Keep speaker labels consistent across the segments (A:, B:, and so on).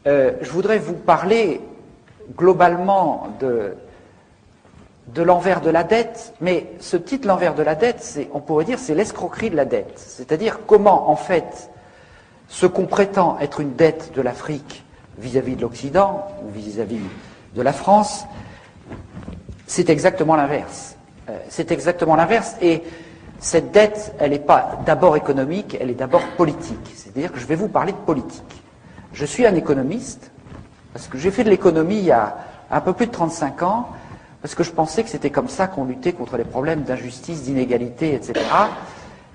A: Je voudrais vous parler globalement de l'envers de la dette, mais ce titre, l'envers de la dette, on pourrait dire c'est l'escroquerie de la dette. C'est-à-dire comment, en fait, ce qu'on prétend être une dette de l'Afrique vis-à-vis de l'Occident, ou vis-à-vis de la France, c'est exactement l'inverse. C'est exactement l'inverse, et cette dette, elle n'est pas d'abord économique, elle est d'abord politique. C'est-à-dire que je vais vous parler de politique. Je suis un économiste, parce que j'ai fait de l'économie il y a un peu plus de 35 ans, parce que je pensais que c'était comme ça qu'on luttait contre les problèmes d'injustice, d'inégalité, etc.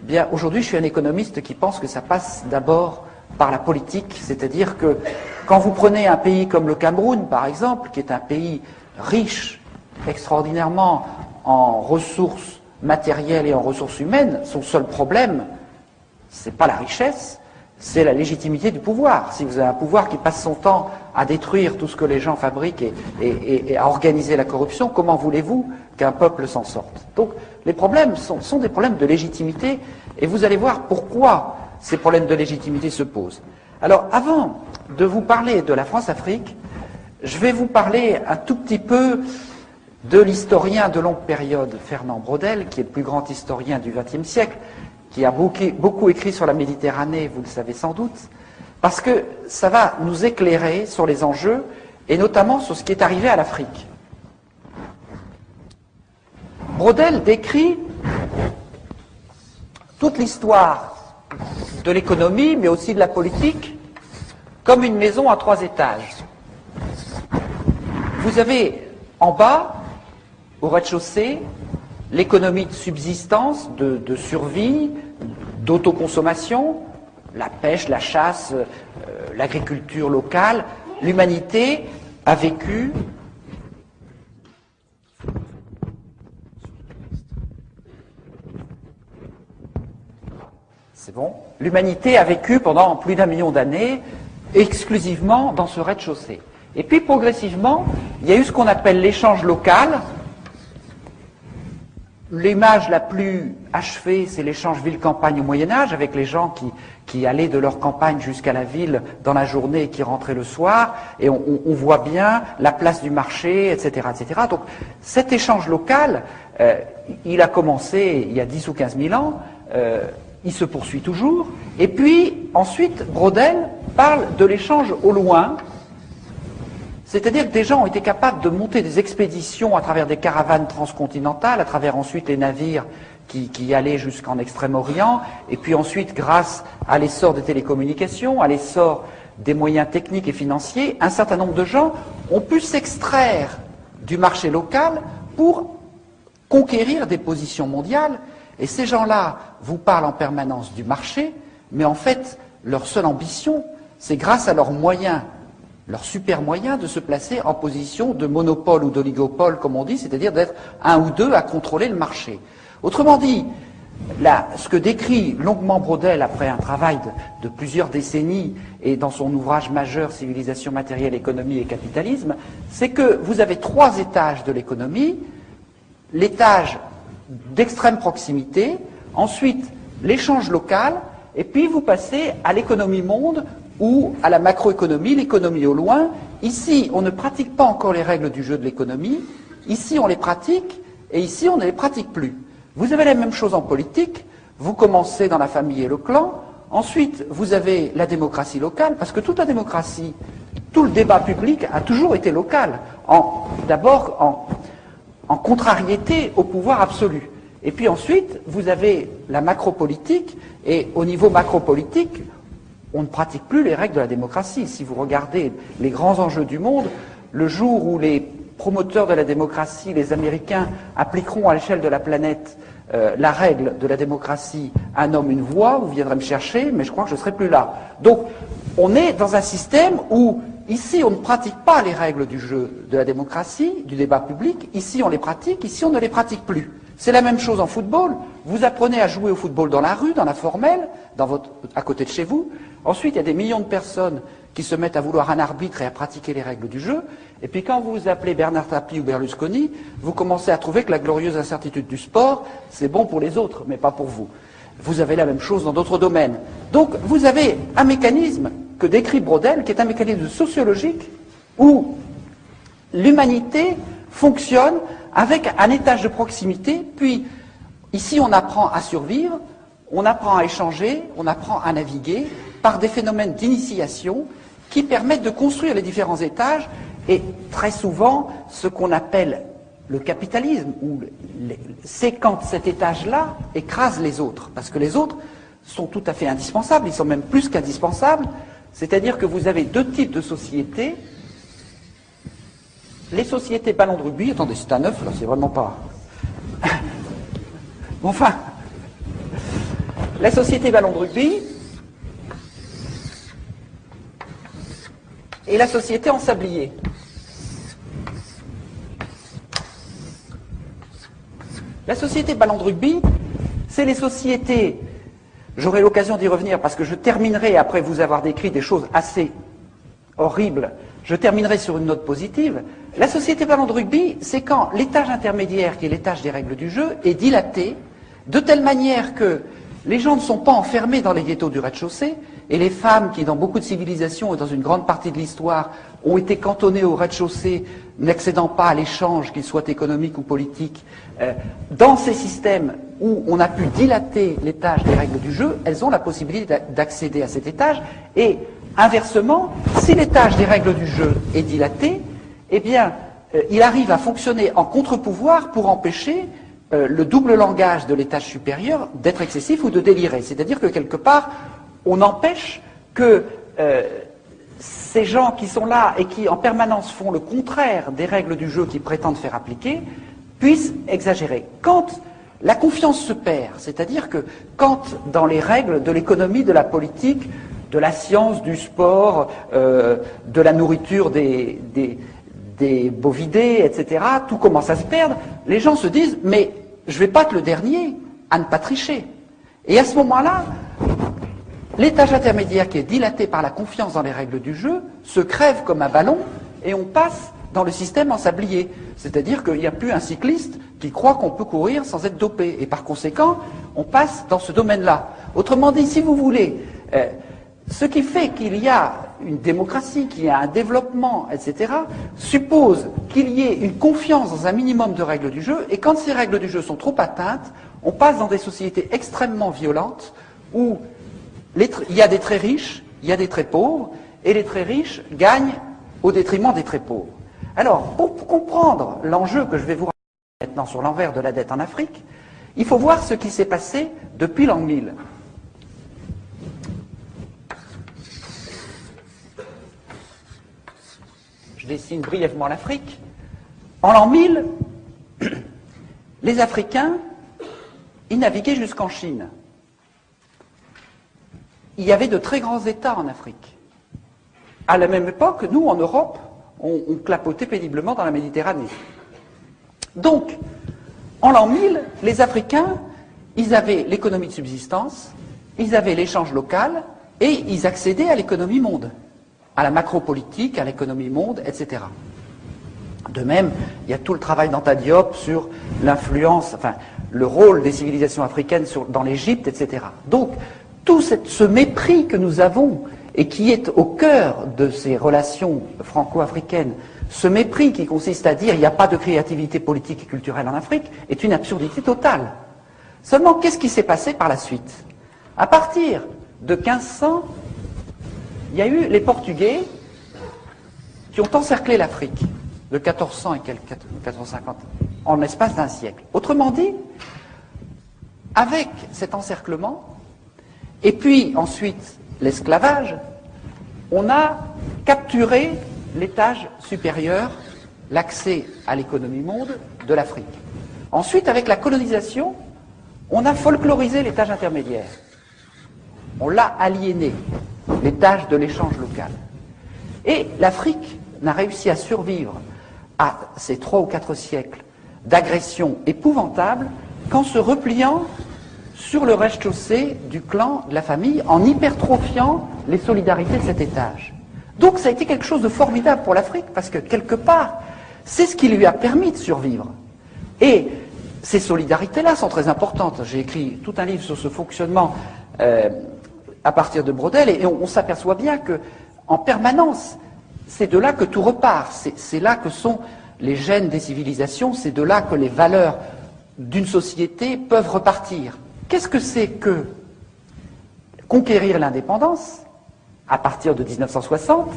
A: Bien, aujourd'hui, je suis un économiste qui pense que ça passe d'abord par la politique, c'est-à-dire que quand vous prenez un pays comme le Cameroun, par exemple, qui est un pays riche, extraordinairement en ressources matérielles et en ressources humaines, son seul problème, c'est pas la richesse, c'est la légitimité du pouvoir. Si vous avez un pouvoir qui passe son temps à détruire tout ce que les gens fabriquent et à organiser la corruption, comment voulez-vous qu'un peuple s'en sorte? Donc les problèmes sont des problèmes de légitimité, et vous allez voir pourquoi ces problèmes de légitimité se posent. Alors avant de vous parler de la France-Afrique, je vais vous parler un tout petit peu de l'historien de longue période Fernand Braudel, qui est le plus grand historien du XXe siècle, qui a beaucoup écrit sur la Méditerranée, vous le savez sans doute, parce que ça va nous éclairer sur les enjeux, et notamment sur ce qui est arrivé à l'Afrique. Braudel décrit toute l'histoire de l'économie, mais aussi de la politique, comme une maison à 3 étages. Vous avez en bas, au rez-de-chaussée, l'économie de subsistance, de survie, d'autoconsommation, la pêche, la chasse, l'agriculture locale. L'humanité a vécu l'humanité a vécu pendant plus d'1 million d'années exclusivement dans ce rez-de-chaussée. Et puis progressivement, il y a eu ce qu'on appelle l'échange local. L'image la plus achevée, c'est l'échange ville-campagne au Moyen-Âge, avec les gens qui allaient de leur campagne jusqu'à la ville dans la journée et qui rentraient le soir, et on voit bien la place du marché, etc., etc. Donc cet échange local, il a commencé il y a 10 ou 15 000 ans, il se poursuit toujours, et puis ensuite Braudel parle de l'échange au loin. C'est-à-dire que des gens ont été capables de monter des expéditions à travers des caravanes transcontinentales, à travers ensuite les navires qui allaient jusqu'en Extrême-Orient, et puis ensuite, grâce à l'essor des télécommunications, à l'essor des moyens techniques et financiers, un certain nombre de gens ont pu s'extraire du marché local pour conquérir des positions mondiales, et ces gens-là vous parlent en permanence du marché, mais en fait, leur seule ambition, c'est grâce à leurs moyens, leur super moyen de se placer en position de monopole ou d'oligopole, comme on dit, c'est-à-dire d'être un ou deux à contrôler le marché. Autrement dit, là, ce que décrit longuement Braudel après un travail de plusieurs décennies et dans son ouvrage majeur Civilisation matérielle, économie et capitalisme, c'est que vous avez 3 étages de l'économie, l'étage d'extrême proximité, ensuite l'échange local, et puis vous passez à l'économie monde ou à la macroéconomie, l'économie au loin. Ici, on ne pratique pas encore les règles du jeu de l'économie. Ici, on les pratique, et ici, on ne les pratique plus. Vous avez la même chose en politique. Vous commencez dans la famille et le clan. Ensuite, vous avez la démocratie locale, parce que toute la démocratie, tout le débat public a toujours été local. D'abord, en contrariété au pouvoir absolu. Et puis ensuite, vous avez la macropolitique, et au niveau macropolitique, on ne pratique plus les règles de la démocratie. Si vous regardez les grands enjeux du monde, le jour où les promoteurs de la démocratie, les Américains, appliqueront à l'échelle de la planète la règle de la démocratie, un homme, une voix, vous viendrez me chercher, mais je crois que je ne serai plus là. Donc, on est dans un système où, ici, on ne pratique pas les règles du jeu de la démocratie, du débat public. Ici, on les pratique, ici, on ne les pratique plus. C'est la même chose en football. Vous apprenez à jouer au football dans la rue, dans la formelle, à côté de chez vous. Ensuite, il y a des millions de personnes qui se mettent à vouloir un arbitre et à pratiquer les règles du jeu. Et puis quand vous vous appelez Bernard Tapie ou Berlusconi, vous commencez à trouver que la glorieuse incertitude du sport, c'est bon pour les autres, mais pas pour vous. Vous avez la même chose dans d'autres domaines. Donc vous avez un mécanisme que décrit Braudel, qui est un mécanisme sociologique où l'humanité fonctionne avec un étage de proximité, puis ici on apprend à survivre, on apprend à échanger, on apprend à naviguer par des phénomènes d'initiation qui permettent de construire les différents étages et très souvent ce qu'on appelle le capitalisme, c'est quand cet étage-là écrase les autres, parce que les autres sont tout à fait indispensables, ils sont même plus qu'indispensables, c'est-à-dire que vous avez deux types de sociétés. Les sociétés ballon de rugby, attendez, c'est un œuf, là, c'est vraiment pas... Enfin, la société ballon de rugby et la société en sablier. La société ballon de rugby, c'est les sociétés, j'aurai l'occasion d'y revenir parce que je terminerai, après vous avoir décrit des choses assez horribles, je terminerai sur une note positive. La société ballon de rugby, c'est quand l'étage intermédiaire, qui est l'étage des règles du jeu, est dilaté, de telle manière que les gens ne sont pas enfermés dans les ghettos du rez-de-chaussée, et les femmes qui, dans beaucoup de civilisations et dans une grande partie de l'histoire, ont été cantonnées au rez-de-chaussée, n'accédant pas à l'échange, qu'il soit économique ou politique, dans ces systèmes où on a pu dilater l'étage des règles du jeu, elles ont la possibilité d'accéder à cet étage, et inversement, si l'étage des règles du jeu est dilaté, eh bien, il arrive à fonctionner en contre-pouvoir pour empêcher le double langage de l'étage supérieur d'être excessif ou de délirer. C'est-à-dire que quelque part, on empêche que ces gens qui sont là et qui en permanence font le contraire des règles du jeu qu'ils prétendent faire appliquer, puissent exagérer. Quand la confiance se perd, c'est-à-dire que quand dans les règles de l'économie, de la politique, de la science, du sport, de la nourriture des bovidés, etc., tout commence à se perdre, les gens se disent « mais je ne vais pas être le dernier à ne pas tricher ». Et à ce moment-là, l'étage intermédiaire qui est dilaté par la confiance dans les règles du jeu se crève comme un ballon et on passe dans le système en sablier. C'est-à-dire qu'il n'y a plus un cycliste qui croit qu'on peut courir sans être dopé. Et par conséquent, on passe dans ce domaine-là. Autrement dit, si vous voulez, ce qui fait qu'il y a une démocratie, qu'il y a un développement, etc., suppose qu'il y ait une confiance dans un minimum de règles du jeu, et quand ces règles du jeu sont trop atteintes, on passe dans des sociétés extrêmement violentes où il y a des très riches, il y a des très pauvres, et les très riches gagnent au détriment des très pauvres. Alors, pour comprendre l'enjeu que je vais vous raconter maintenant sur l'envers de la dette en Afrique, il faut voir ce qui s'est passé depuis l'an 1000. Je dessine brièvement l'Afrique. En l'an 1000, les Africains, ils naviguaient jusqu'en Chine. Il y avait de très grands États en Afrique. À la même époque, nous, en Europe, on clapotait péniblement dans la Méditerranée. Donc, en l'an 1000, les Africains, ils avaient l'économie de subsistance, ils avaient l'échange local, et ils accédaient à l'économie monde, à la macropolitique, à l'économie monde, etc. De même, il y a tout le travail d'Anta Diop sur l'influence, enfin, le rôle des civilisations africaines dans l'Égypte, etc. Donc, tout ce mépris que nous avons et qui est au cœur de ces relations franco-africaines, ce mépris qui consiste à dire qu'il n'y a pas de créativité politique et culturelle en Afrique, est une absurdité totale. Seulement, qu'est-ce qui s'est passé par la suite? À partir de 1500, il y a eu les Portugais qui ont encerclé l'Afrique de 1400 et quelques 1450 en l'espace d'un siècle. Autrement dit, avec cet encerclement, et puis ensuite l'esclavage, on a capturé l'étage supérieur, l'accès à l'économie monde de l'Afrique. Ensuite, avec la colonisation, on a folklorisé l'étage intermédiaire. On l'a aliéné, l'étage de l'échange local. Et l'Afrique n'a réussi à survivre à ces 3 ou 4 siècles d'agressions épouvantables qu'en se repliant sur le rez-de-chaussée du clan, de la famille, en hypertrophiant les solidarités de cet étage. Donc ça a été quelque chose de formidable pour l'Afrique, parce que quelque part, c'est ce qui lui a permis de survivre. Et ces solidarités-là sont très importantes. J'ai écrit tout un livre sur ce fonctionnement à partir de Braudel, et on s'aperçoit bien que, en permanence, c'est de là que tout repart, c'est là que sont les gènes des civilisations, c'est de là que les valeurs d'une société peuvent repartir. Qu'est-ce que c'est que conquérir l'indépendance à partir de 1960?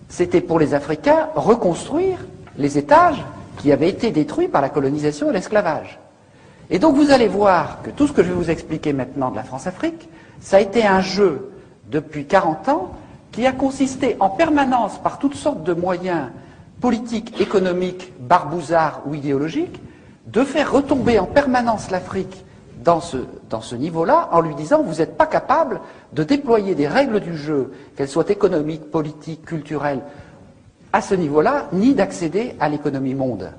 A: C'était pour les Africains reconstruire les étages qui avaient été détruits par la colonisation et l'esclavage. Et donc vous allez voir que tout ce que je vais vous expliquer maintenant de la France-Afrique, ça a été un jeu depuis 40 ans qui a consisté en permanence, par toutes sortes de moyens politiques, économiques, barbouzards ou idéologiques, de faire retomber en permanence l'Afrique dans ce niveau-là, en lui disant vous n'êtes pas capable de déployer des règles du jeu, qu'elles soient économiques, politiques, culturelles, à ce niveau-là, ni d'accéder à l'économie monde.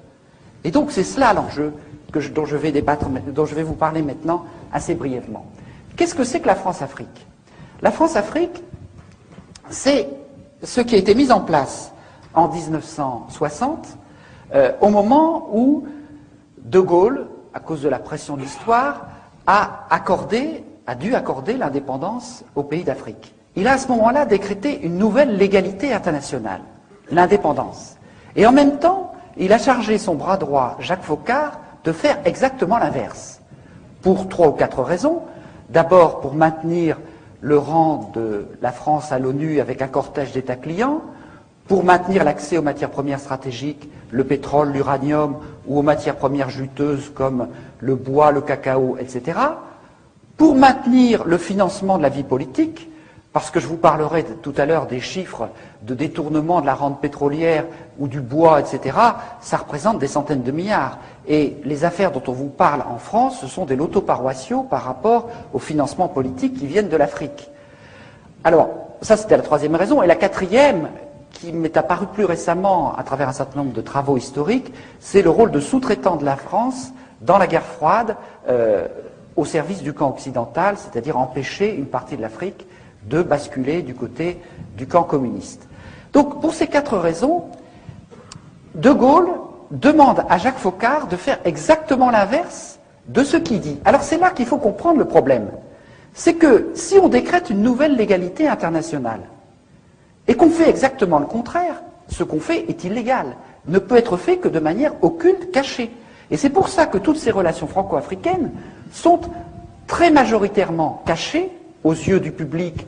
A: Et donc c'est cela l'enjeu dont je vais vous parler maintenant assez brièvement. Qu'est-ce que c'est que la France-Afrique? La France-Afrique, c'est ce qui a été mis en place en 1960, au moment où De Gaulle, à cause de la pression de l'histoire, a dû accorder l'indépendance aux pays d'Afrique. Il a à ce moment-là décrété une nouvelle légalité internationale, l'indépendance. Et en même temps, il a chargé son bras droit, Jacques Foccart, de faire exactement l'inverse. Pour 3 ou 4 raisons. D'abord, pour maintenir le rang de la France à l'ONU avec un cortège d'États clients, pour maintenir l'accès aux matières premières stratégiques, le pétrole, l'uranium, ou aux matières premières juteuses comme le bois, le cacao, etc., pour maintenir le financement de la vie politique, parce que je vous parlerai tout à l'heure des chiffres de détournement de la rente pétrolière ou du bois, etc., ça représente des centaines de milliards. Et les affaires dont on vous parle en France, ce sont des lotos paroissiaux par rapport aux financements politiques qui viennent de l'Afrique. Alors, ça c'était la troisième raison. Et la quatrième, qui m'est apparue plus récemment à travers un certain nombre de travaux historiques, c'est le rôle de sous-traitant de la France dans la guerre froide au service du camp occidental, c'est-à-dire empêcher une partie de l'Afrique de basculer du côté du camp communiste. Donc, pour ces 4 raisons, De Gaulle demande à Jacques Foccart de faire exactement l'inverse de ce qu'il dit. Alors, c'est là qu'il faut comprendre le problème. C'est que si on décrète une nouvelle légalité internationale et qu'on fait exactement le contraire, ce qu'on fait est illégal, ne peut être fait que de manière occulte, cachée. Et c'est pour ça que toutes ces relations franco-africaines sont très majoritairement cachées aux yeux du public,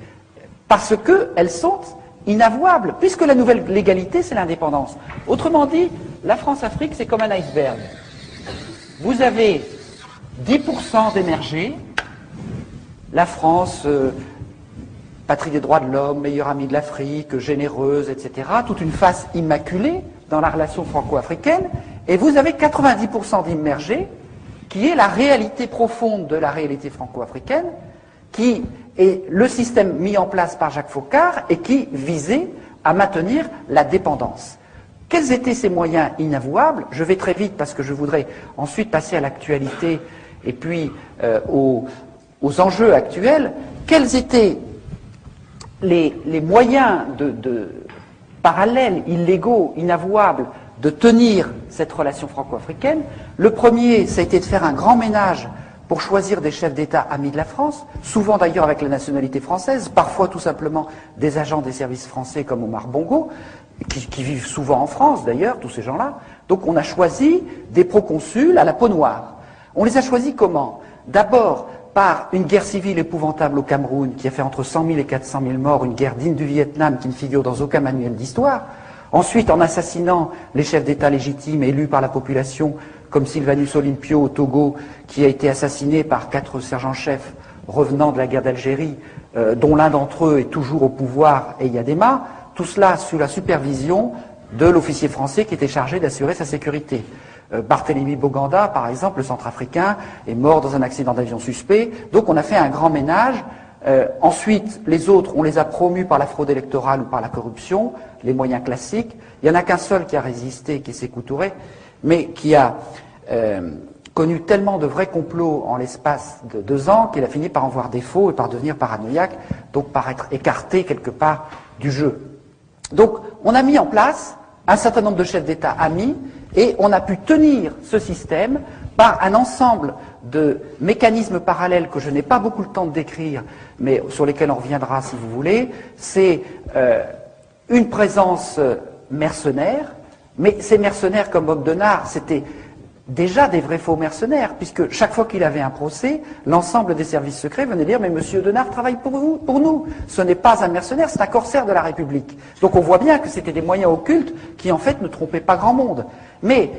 A: parce qu'elles sont inavouables, puisque la nouvelle légalité, c'est l'indépendance. Autrement dit, la France-Afrique, c'est comme un iceberg. Vous avez 10% d'émergés, la France, patrie des droits de l'homme, meilleure amie de l'Afrique, généreuse, etc., toute une face immaculée dans la relation franco-africaine, et vous avez 90% d'immergés, qui est la réalité profonde de la réalité franco-africaine, qui est le système mis en place par Jacques Foccart et qui visait à maintenir la dépendance. Quels étaient ces moyens inavouables? Je vais très vite parce que je voudrais ensuite passer à l'actualité et puis aux enjeux actuels. Quels étaient les moyens parallèles, illégaux, inavouables de tenir cette relation franco-africaine? Le premier, ça a été de faire un grand ménage pour choisir des chefs d'État amis de la France, souvent d'ailleurs avec la nationalité française, parfois tout simplement des agents des services français comme Omar Bongo, qui vivent souvent en France d'ailleurs, tous ces gens-là. Donc on a choisi des proconsuls à la peau noire. On les a choisis comment? D'abord par une guerre civile épouvantable au Cameroun, qui a fait entre 100 000 et 400 000 morts, une guerre digne du Vietnam qui ne figure dans aucun manuel d'histoire. Ensuite, en assassinant les chefs d'État légitimes élus par la population, comme Sylvanus Olympio au Togo, qui a été assassiné par 4 sergents-chefs revenant de la guerre d'Algérie, dont l'un d'entre eux est toujours au pouvoir, Eyadema, tout cela sous la supervision de l'officier français qui était chargé d'assurer sa sécurité. Barthélemy Boganda, par exemple, le centrafricain, est mort dans un accident d'avion suspect, donc on a fait un grand ménage. Ensuite, les autres, on les a promus par la fraude électorale ou par la corruption, les moyens classiques. Il n'y en a qu'un seul qui a résisté, qui est Sékou Touré, mais qui a connu tellement de vrais complots en l'espace de 2 ans qu'il a fini par en voir défaut et par devenir paranoïaque, donc par être écarté quelque part du jeu. Donc on a mis en place un certain nombre de chefs d'État amis et on a pu tenir ce système par un ensemble de mécanismes parallèles que je n'ai pas beaucoup le temps de décrire, mais sur lesquels on reviendra si vous voulez. C'est une présence mercenaire, mais ces mercenaires comme Bob Denard, c'était déjà des vrais faux mercenaires, puisque chaque fois qu'il avait un procès, l'ensemble des services secrets venait dire « Mais monsieur Denard travaille pour vous, pour nous. Ce n'est pas un mercenaire, c'est un corsaire de la République. » Donc on voit bien que c'était des moyens occultes qui en fait ne trompaient pas grand monde. Mais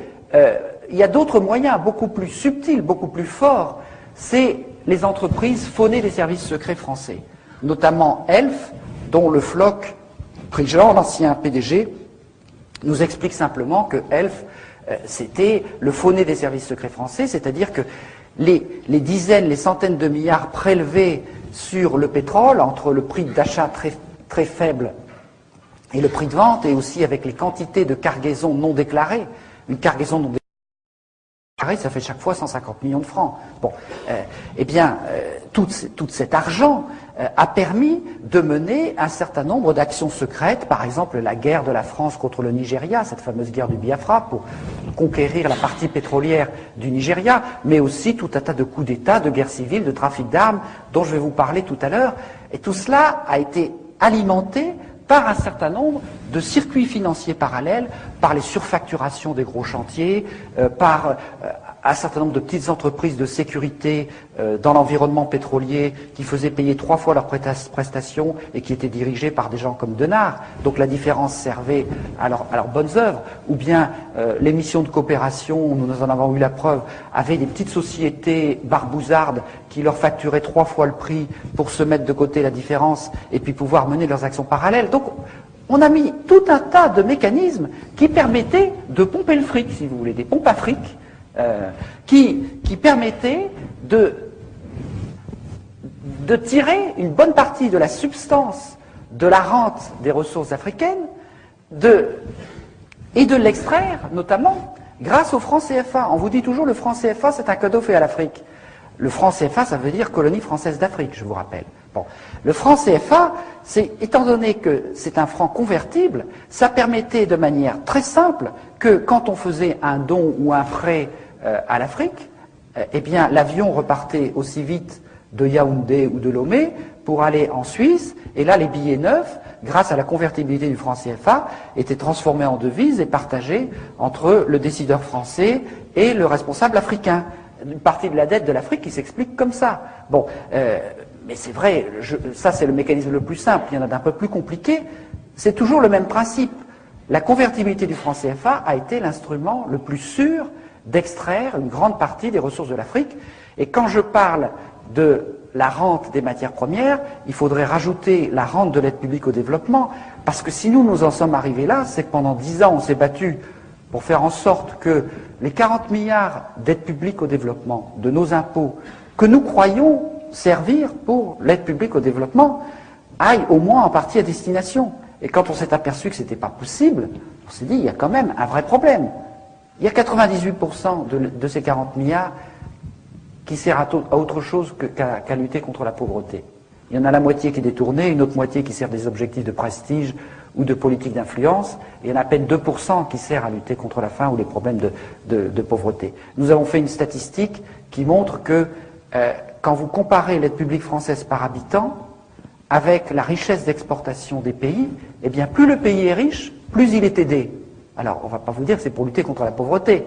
A: il y a d'autres moyens beaucoup plus subtils, beaucoup plus forts, c'est les entreprises faunées des services secrets français, notamment Elf, dont le Floch Prigent, l'ancien PDG, nous explique simplement que Elf, c'était le fauné des services secrets français, c'est-à-dire que les dizaines, les centaines de milliards prélevés sur le pétrole, entre le prix d'achat très, très faible et le prix de vente, et aussi avec les quantités de cargaisons non déclarées, une cargaison non déclarée, ça fait chaque fois 150 millions de francs. Bon, tout cet argent a permis de mener un certain nombre d'actions secrètes, par exemple la guerre de la France contre le Nigeria, cette fameuse guerre du Biafra pour conquérir la partie pétrolière du Nigeria, mais aussi tout un tas de coups d'État, de guerres civiles, de trafic d'armes, dont je vais vous parler tout à l'heure. Et tout cela a été alimenté par un certain nombre de circuits financiers parallèles, par les surfacturations des gros chantiers, par un certain nombre de petites entreprises de sécurité dans l'environnement pétrolier qui faisaient payer 3 fois leurs prestations et qui étaient dirigées par des gens comme Denard. Donc la différence servait à leurs bonnes œuvres. Ou bien les missions de coopération, nous en avons eu la preuve, avaient des petites sociétés barbouzardes qui leur facturaient 3 fois le prix pour se mettre de côté la différence et puis pouvoir mener leurs actions parallèles. Donc on a mis tout un tas de mécanismes qui permettaient de pomper le fric, si vous voulez, des pompes à fric, qui permettaient de tirer une bonne partie de la substance de la rente des ressources africaines et de l'extraire, notamment, grâce au franc CFA. On vous dit toujours le franc CFA, c'est un cadeau fait à l'Afrique. Le franc CFA, ça veut dire colonie française d'Afrique, je vous rappelle. Bon. Le franc CFA, étant donné que c'est un franc convertible, ça permettait de manière très simple que quand on faisait un don ou un prêt à l'Afrique, eh bien l'avion repartait aussi vite de Yaoundé ou de Lomé pour aller en Suisse, et là les billets neufs, grâce à la convertibilité du franc CFA, étaient transformés en devises et partagés entre le décideur français et le responsable africain. Une partie de la dette de l'Afrique qui s'explique comme ça. Bon, mais c'est vrai, ça c'est le mécanisme le plus simple, il y en a d'un peu plus compliqué, c'est toujours le même principe. La convertibilité du franc CFA a été l'instrument le plus sûr d'extraire une grande partie des ressources de l'Afrique, et quand je parle de la rente des matières premières, il faudrait rajouter la rente de l'aide publique au développement, parce que si nous en sommes arrivés là, c'est que pendant 10 ans on s'est battu pour faire en sorte que les 40 milliards d'aide publique au développement de nos impôts, que nous croyons servir pour l'aide publique au développement, aillent au moins en partie à destination. Et quand on s'est aperçu que ce n'était pas possible, on s'est dit, il y a quand même un vrai problème. Il y a 98% de ces 40 milliards qui servent à autre chose qu'à lutter contre la pauvreté. Il y en a la moitié qui est détournée, une autre moitié qui sert des objectifs de prestige ou de politique d'influence, et il y en a à peine 2% qui sert à lutter contre la faim ou les problèmes de pauvreté. Nous avons fait une statistique qui montre que quand vous comparez l'aide publique française par habitant avec la richesse d'exportation des pays, eh bien plus le pays est riche, plus il est aidé. Alors, on ne va pas vous dire que c'est pour lutter contre la pauvreté.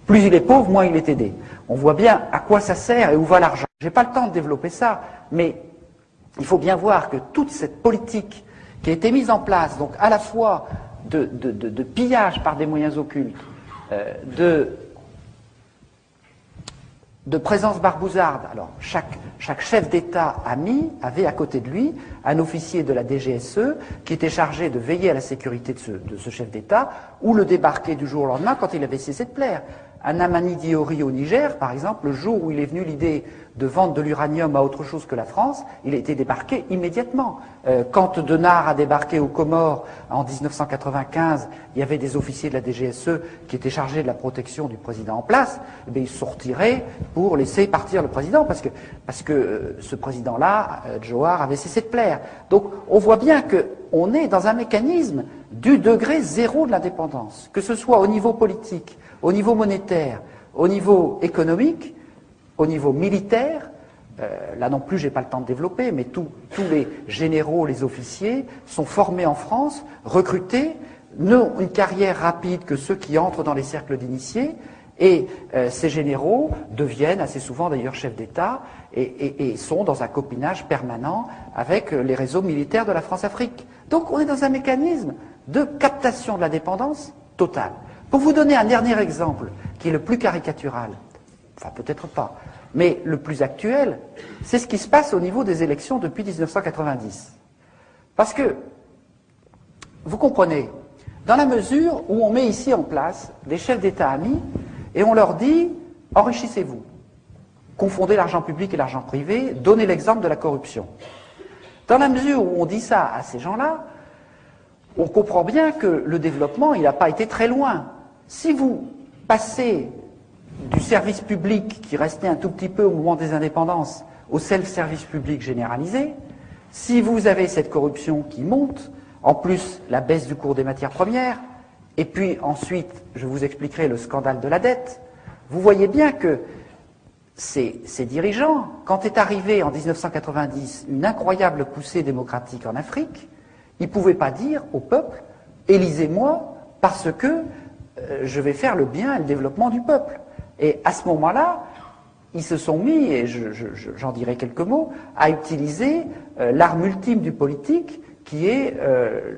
A: Plus il est pauvre, moins il est aidé. On voit bien à quoi ça sert et où va l'argent. Je n'ai pas le temps de développer ça, mais il faut bien voir que toute cette politique qui a été mise en place, donc à la fois de pillage par des moyens occultes, de présence barbouzarde. Alors, chaque chef d'État avait à côté de lui un officier de la DGSE qui était chargé de veiller à la sécurité de ce chef d'État ou le débarquer du jour au lendemain quand il avait cessé de plaire. À Namani Diori au Niger, par exemple, le jour où il est venu l'idée de vendre de l'uranium à autre chose que la France, il a été débarqué immédiatement. Quand Denard a débarqué aux Comores en 1995, il y avait des officiers de la DGSE qui étaient chargés de la protection du président en place. Eh bien, ils se retireraient pour laisser partir le président, parce que ce président-là, Johar, avait cessé de plaire. Donc on voit bien qu'on est dans un mécanisme du degré zéro de l'indépendance, que ce soit au niveau politique, au niveau monétaire, Au niveau économique, au niveau militaire, là non plus, je n'ai pas le temps de développer, mais tous les généraux, les officiers sont formés en France, recrutés, n'ont une carrière rapide que ceux qui entrent dans les cercles d'initiés, et ces généraux deviennent assez souvent d'ailleurs chefs d'État et sont dans un copinage permanent avec les réseaux militaires de la France-Afrique. Donc on est dans un mécanisme de captation de la dépendance totale. Pour vous donner un dernier exemple, qui est le plus caricatural, enfin peut-être pas, mais le plus actuel, c'est ce qui se passe au niveau des élections depuis 1990. Parce que, vous comprenez, dans la mesure où on met ici en place des chefs d'État amis, et on leur dit, enrichissez-vous, confondez l'argent public et l'argent privé, donnez l'exemple de la corruption. Dans la mesure où on dit ça à ces gens-là, on comprend bien que le développement, il n'a pas été très loin. Si vous passez du service public, qui restait un tout petit peu au moment des indépendances, au self-service public généralisé, si vous avez cette corruption qui monte, en plus la baisse du cours des matières premières, et puis ensuite, je vous expliquerai le scandale de la dette, vous voyez bien que ces dirigeants, quand est arrivé en 1990 une incroyable poussée démocratique en Afrique, ils ne pouvaient pas dire au peuple « élisez-moi parce que je vais faire le bien et le développement du peuple ». Et à ce moment-là, ils se sont mis, et j'en dirai quelques mots, à utiliser l'arme ultime du politique, qui est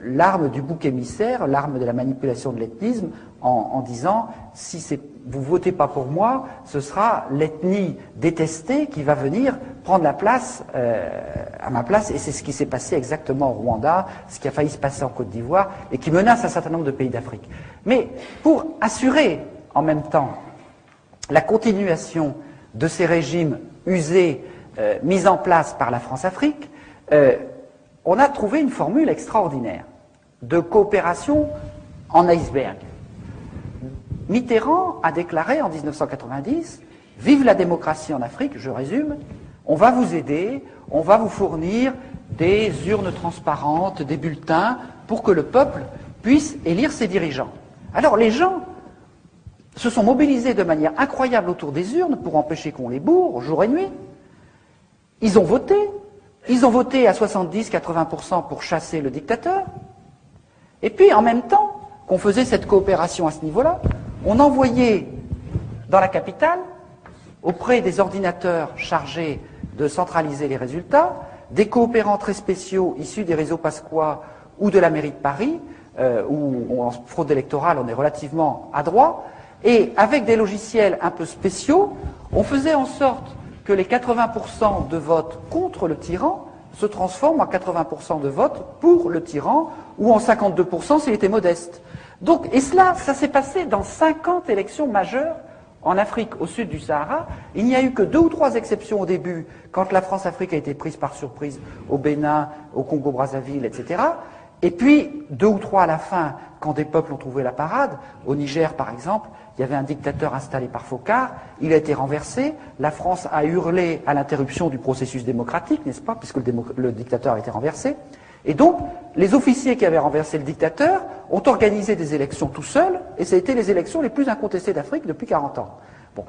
A: l'arme du bouc émissaire, l'arme de la manipulation de l'ethnisme, en disant « si vous ne votez pas pour moi, ce sera l'ethnie détestée qui va venir prendre la place à ma place ». Et c'est ce qui s'est passé exactement au Rwanda, ce qui a failli se passer en Côte d'Ivoire, et qui menace un certain nombre de pays d'Afrique. Mais pour assurer en même temps la continuation de ces régimes usés, mis en place par la France-Afrique, on a trouvé une formule extraordinaire de coopération en iceberg. Mitterrand a déclaré en 1990 « Vive la démocratie en Afrique », je résume, on va vous aider, on va vous fournir des urnes transparentes, des bulletins, pour que le peuple puisse élire ses dirigeants. Alors les gens se sont mobilisés de manière incroyable autour des urnes pour empêcher qu'on les bourre jour et nuit. Ils ont voté à 70-80% pour chasser le dictateur. Et puis, en même temps qu'on faisait cette coopération à ce niveau-là, on envoyait dans la capitale, auprès des ordinateurs chargés de centraliser les résultats, des coopérants très spéciaux issus des réseaux Pasqua ou de la mairie de Paris, où en fraude électorale on est relativement adroit, et avec des logiciels un peu spéciaux, on faisait en sorte que les 80% de votes contre le tyran se transforment en 80% de votes pour le tyran, ou en 52% s'il était modeste. Donc, et cela, ça s'est passé dans 50 élections majeures en Afrique, au sud du Sahara. Il n'y a eu que 2 ou 3 exceptions au début, quand la France-Afrique a été prise par surprise au Bénin, au Congo-Brazzaville, etc. Et puis, 2 ou 3 à la fin, quand des peuples ont trouvé la parade. Au Niger, par exemple, il y avait un dictateur installé par Focard, il a été renversé, la France a hurlé à l'interruption du processus démocratique, n'est-ce pas, puisque le dictateur a été renversé. Et donc, les officiers qui avaient renversé le dictateur ont organisé des élections tout seuls, et ça a été les élections les plus incontestées d'Afrique depuis 40 ans. Bon,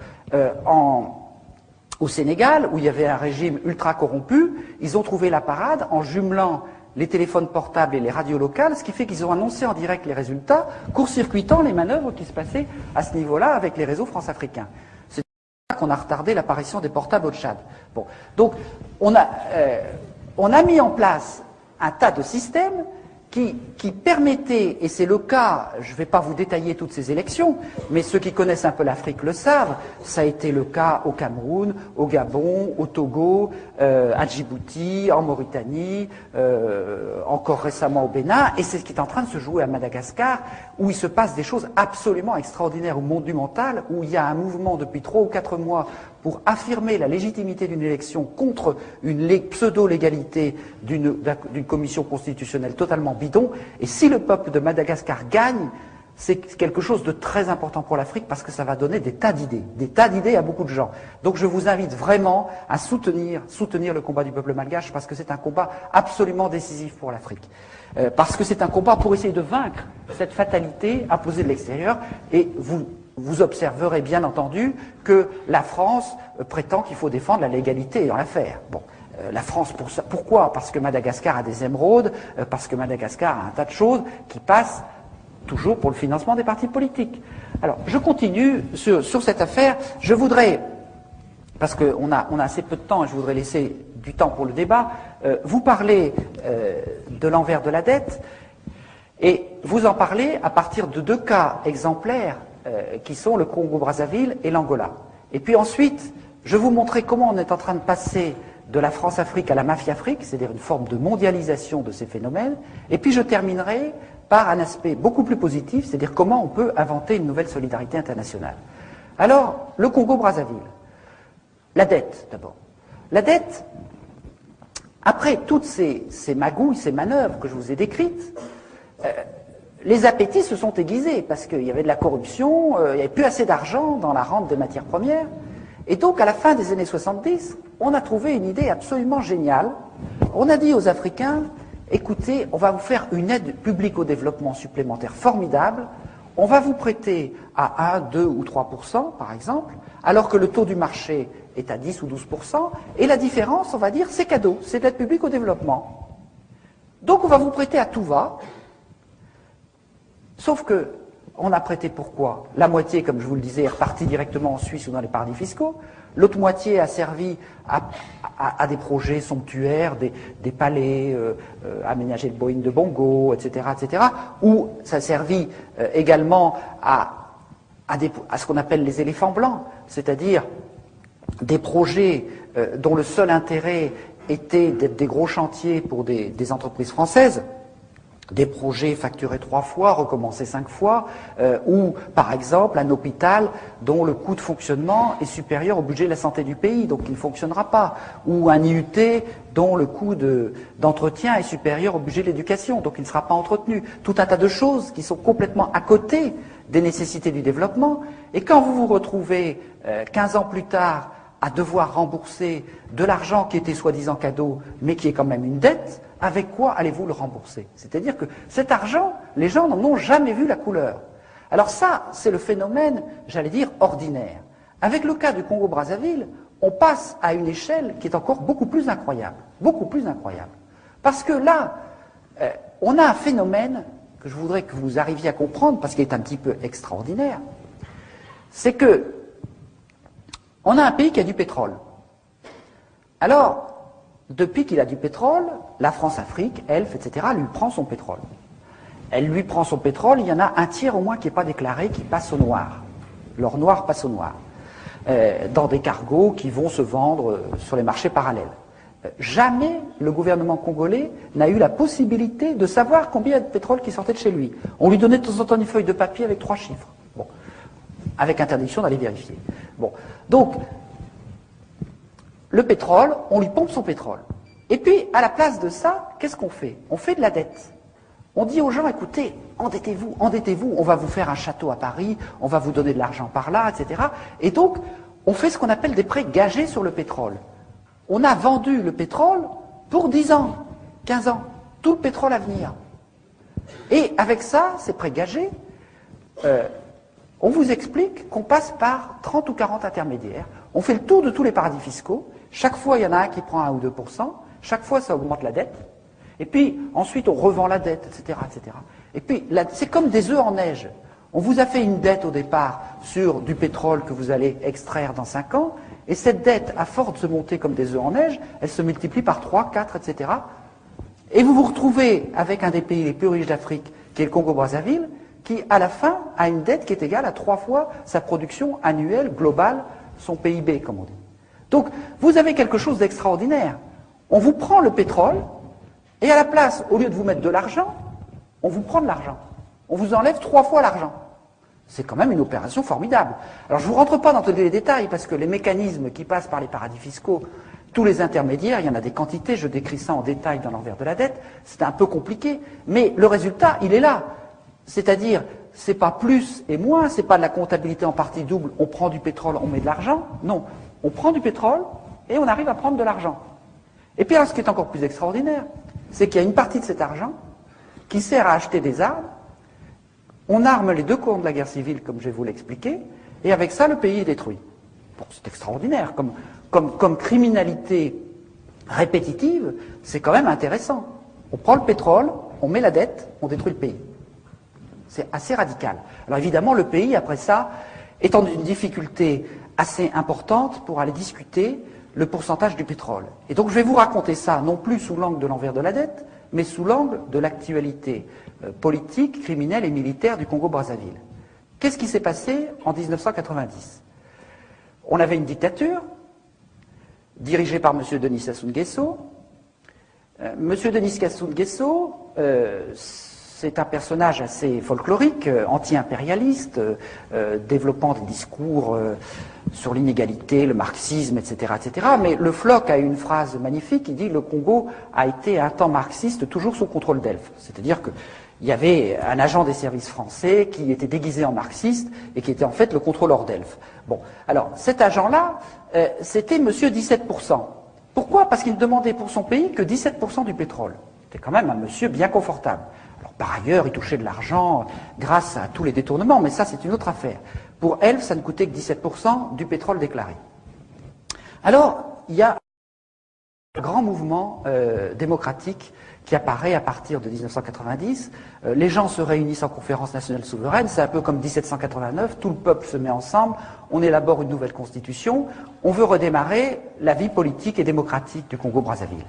A: au Sénégal, où il y avait un régime ultra corrompu, ils ont trouvé la parade en jumelant les téléphones portables et les radios locales, ce qui fait qu'ils ont annoncé en direct les résultats, court-circuitant les manœuvres qui se passaient à ce niveau-là avec les réseaux france-africains. C'est pour ça qu'on a retardé l'apparition des portables au Tchad. Bon. Donc, on a mis en place un tas de systèmes qui permettaient, et c'est le cas, je ne vais pas vous détailler toutes ces élections, mais ceux qui connaissent un peu l'Afrique le savent, ça a été le cas au Cameroun, au Gabon, au Togo, à Djibouti, en Mauritanie, encore récemment au Bénin, et c'est ce qui est en train de se jouer à Madagascar, où il se passe des choses absolument extraordinaires ou monumentales, où il y a un mouvement depuis 3 ou 4 mois pour affirmer la légitimité d'une élection contre une pseudo-légalité d'une commission constitutionnelle totalement bidon. Et si le peuple de Madagascar gagne, c'est quelque chose de très important pour l'Afrique parce que ça va donner des tas d'idées à beaucoup de gens. Donc je vous invite vraiment à soutenir le combat du peuple malgache parce que c'est un combat absolument décisif pour l'Afrique. Parce que c'est un combat pour essayer de vaincre cette fatalité imposée de l'extérieur. Et vous vous observerez bien entendu que la France prétend qu'il faut défendre la légalité dans l'affaire. Bon, la France, pour ça, pourquoi? Parce que Madagascar a des émeraudes, parce que Madagascar a un tas de choses qui passent toujours pour le financement des partis politiques. Alors, je continue sur cette affaire. Je voudrais, parce qu'on a assez peu de temps et je voudrais laisser du temps pour le débat, vous parler de l'envers de la dette et vous en parler à partir de deux cas exemplaires qui sont le Congo-Brazzaville et l'Angola. Et puis ensuite, je vais vous montrer comment on est en train de passer de la France-Afrique à la mafia-Afrique, c'est-à-dire une forme de mondialisation de ces phénomènes. Et puis je terminerai par un aspect beaucoup plus positif, c'est-à-dire comment on peut inventer une nouvelle solidarité internationale. Alors, le Congo-Brazzaville. La dette, d'abord. La dette, après toutes ces magouilles, ces manœuvres que je vous ai décrites, les appétits se sont aiguisés parce qu'il y avait de la corruption, il n'y avait plus assez d'argent dans la rente des matières premières. Et donc, à la fin des années 70, on a trouvé une idée absolument géniale. On a dit aux Africains, écoutez, on va vous faire une aide publique au développement supplémentaire formidable. On va vous prêter à 1, 2 ou 3%, par exemple, alors que le taux du marché est à 10 ou 12%. Et la différence, on va dire, c'est cadeau, c'est de l'aide publique au développement. Donc, on va vous prêter à tout va. Sauf que, on a prêté pourquoi? La moitié, comme je vous le disais, est repartie directement en Suisse ou dans les paradis fiscaux. L'autre moitié a servi à des projets somptuaires, des palais, aménager le Boeing de Bongo, etc., etc., ou ça a servi également à ce qu'on appelle les éléphants blancs, c'est-à-dire des projets dont le seul intérêt était d'être des gros chantiers pour des entreprises françaises, des projets facturés 3 fois, recommencés 5 fois, ou par exemple un hôpital dont le coût de fonctionnement est supérieur au budget de la santé du pays, donc il ne fonctionnera pas, ou un IUT dont le coût d'entretien est supérieur au budget de l'éducation, donc il ne sera pas entretenu. Tout un tas de choses qui sont complètement à côté des nécessités du développement, et quand vous vous retrouvez 15 ans plus tard à devoir rembourser de l'argent qui était soi-disant cadeau, mais qui est quand même une dette, avec quoi allez-vous le rembourser? C'est-à-dire que cet argent, les gens n'en ont jamais vu la couleur. Alors ça, c'est le phénomène, j'allais dire, ordinaire. Avec le cas du Congo-Brazzaville, on passe à une échelle qui est encore beaucoup plus incroyable. Beaucoup plus incroyable. Parce que là, on a un phénomène que je voudrais que vous arriviez à comprendre, parce qu'il est un petit peu extraordinaire. C'est que on a un pays qui a du pétrole. Alors, depuis qu'il a du pétrole, la France-Afrique, ELF, etc., lui prend son pétrole. Elle lui prend son pétrole, il y en a un tiers au moins qui n'est pas déclaré, qui passe au noir. L'or noir passe au noir. Dans des cargos qui vont se vendre sur les marchés parallèles. Jamais le gouvernement congolais n'a eu la possibilité de savoir combien il y a de pétrole qui sortait de chez lui. On lui donnait de temps en temps une feuille de papier avec 3 chiffres. Bon. Avec interdiction d'aller vérifier. Bon. Donc, le pétrole, on lui pompe son pétrole. Et puis, à la place de ça, qu'est-ce qu'on fait? On fait de la dette. On dit aux gens, écoutez, endettez-vous, on va vous faire un château à Paris, on va vous donner de l'argent par là, etc. Et donc, on fait ce qu'on appelle des prêts gagés sur le pétrole. On a vendu le pétrole pour 10 ans, 15 ans, tout le pétrole à venir. Et avec ça, ces prêts gagés, on vous explique qu'on passe par 30 ou 40 intermédiaires. On fait le tour de tous les paradis fiscaux. Chaque fois, il y en a un qui prend 1 ou 2%. Chaque fois, ça augmente la dette. Et puis, ensuite, on revend la dette, etc., etc. Et puis, c'est comme des œufs en neige. On vous a fait une dette au départ sur du pétrole que vous allez extraire dans 5 ans. Et cette dette, à force de se monter comme des œufs en neige, elle se multiplie par 3, 4, etc. Et vous vous retrouvez avec un des pays les plus riches d'Afrique, qui est le Congo-Brazzaville, qui, à la fin, a une dette qui est égale à 3 fois sa production annuelle globale, son PIB, comme on dit. Donc, vous avez quelque chose d'extraordinaire. On vous prend le pétrole, et à la place, au lieu de vous mettre de l'argent, on vous prend de l'argent. On vous enlève 3 fois l'argent. C'est quand même une opération formidable. Alors, je ne vous rentre pas dans tous les détails, parce que les mécanismes qui passent par les paradis fiscaux, tous les intermédiaires, il y en a des quantités, je décris ça en détail dans l'envers de la dette, c'est un peu compliqué, mais le résultat, il est là. C'est-à-dire, c'est pas plus et moins, c'est pas de la comptabilité en partie double, on prend du pétrole, on met de l'argent. Non, on prend du pétrole et on arrive à prendre de l'argent. Et puis alors, ce qui est encore plus extraordinaire, c'est qu'il y a une partie de cet argent qui sert à acheter des armes On arme les deux cours de la guerre civile, comme je vais vous l'expliquer, et avec ça, le pays est détruit. Bon, c'est extraordinaire. Comme criminalité répétitive, c'est quand même intéressant. On prend le pétrole, on met la dette, on détruit le pays. C'est assez radical. Alors évidemment, le pays, après ça, est dans une difficulté assez importante pour aller discuter le pourcentage du pétrole. Et donc je vais vous raconter ça, non plus sous l'angle de l'envers de la dette, mais sous l'angle de l'actualité politique, criminelle et militaire du Congo-Brazzaville. Qu'est-ce qui s'est passé en 1990 ? On avait une dictature dirigée par M. Denis Sassou Nguesso. M. Denis Sassou Nguesso, c'est un personnage assez folklorique, anti-impérialiste, développant des discours sur l'inégalité, le marxisme, etc., etc. Mais le Floch a une phrase magnifique, il dit « Le Congo a été un temps marxiste toujours sous contrôle d'Elf ». C'est-à-dire qu'il y avait un agent des services français qui était déguisé en marxiste et qui était en fait le contrôleur d'Elf. Bon, alors cet agent-là, c'était monsieur 17%. Pourquoi ? Parce qu'il demandait pour son pays que 17% du pétrole. C'était quand même un monsieur bien confortable. Alors, par ailleurs, il touchait de l'argent grâce à tous les détournements, mais ça, c'est une autre affaire. Pour Elf, ça ne coûtait que 17% du pétrole déclaré. Alors, il y a un grand mouvement démocratique qui apparaît à partir de 1990. Les gens se réunissent en conférence nationale souveraine, c'est un peu comme 1789, tout le peuple se met ensemble, on élabore une nouvelle constitution, on veut redémarrer la vie politique et démocratique du Congo-Brazzaville.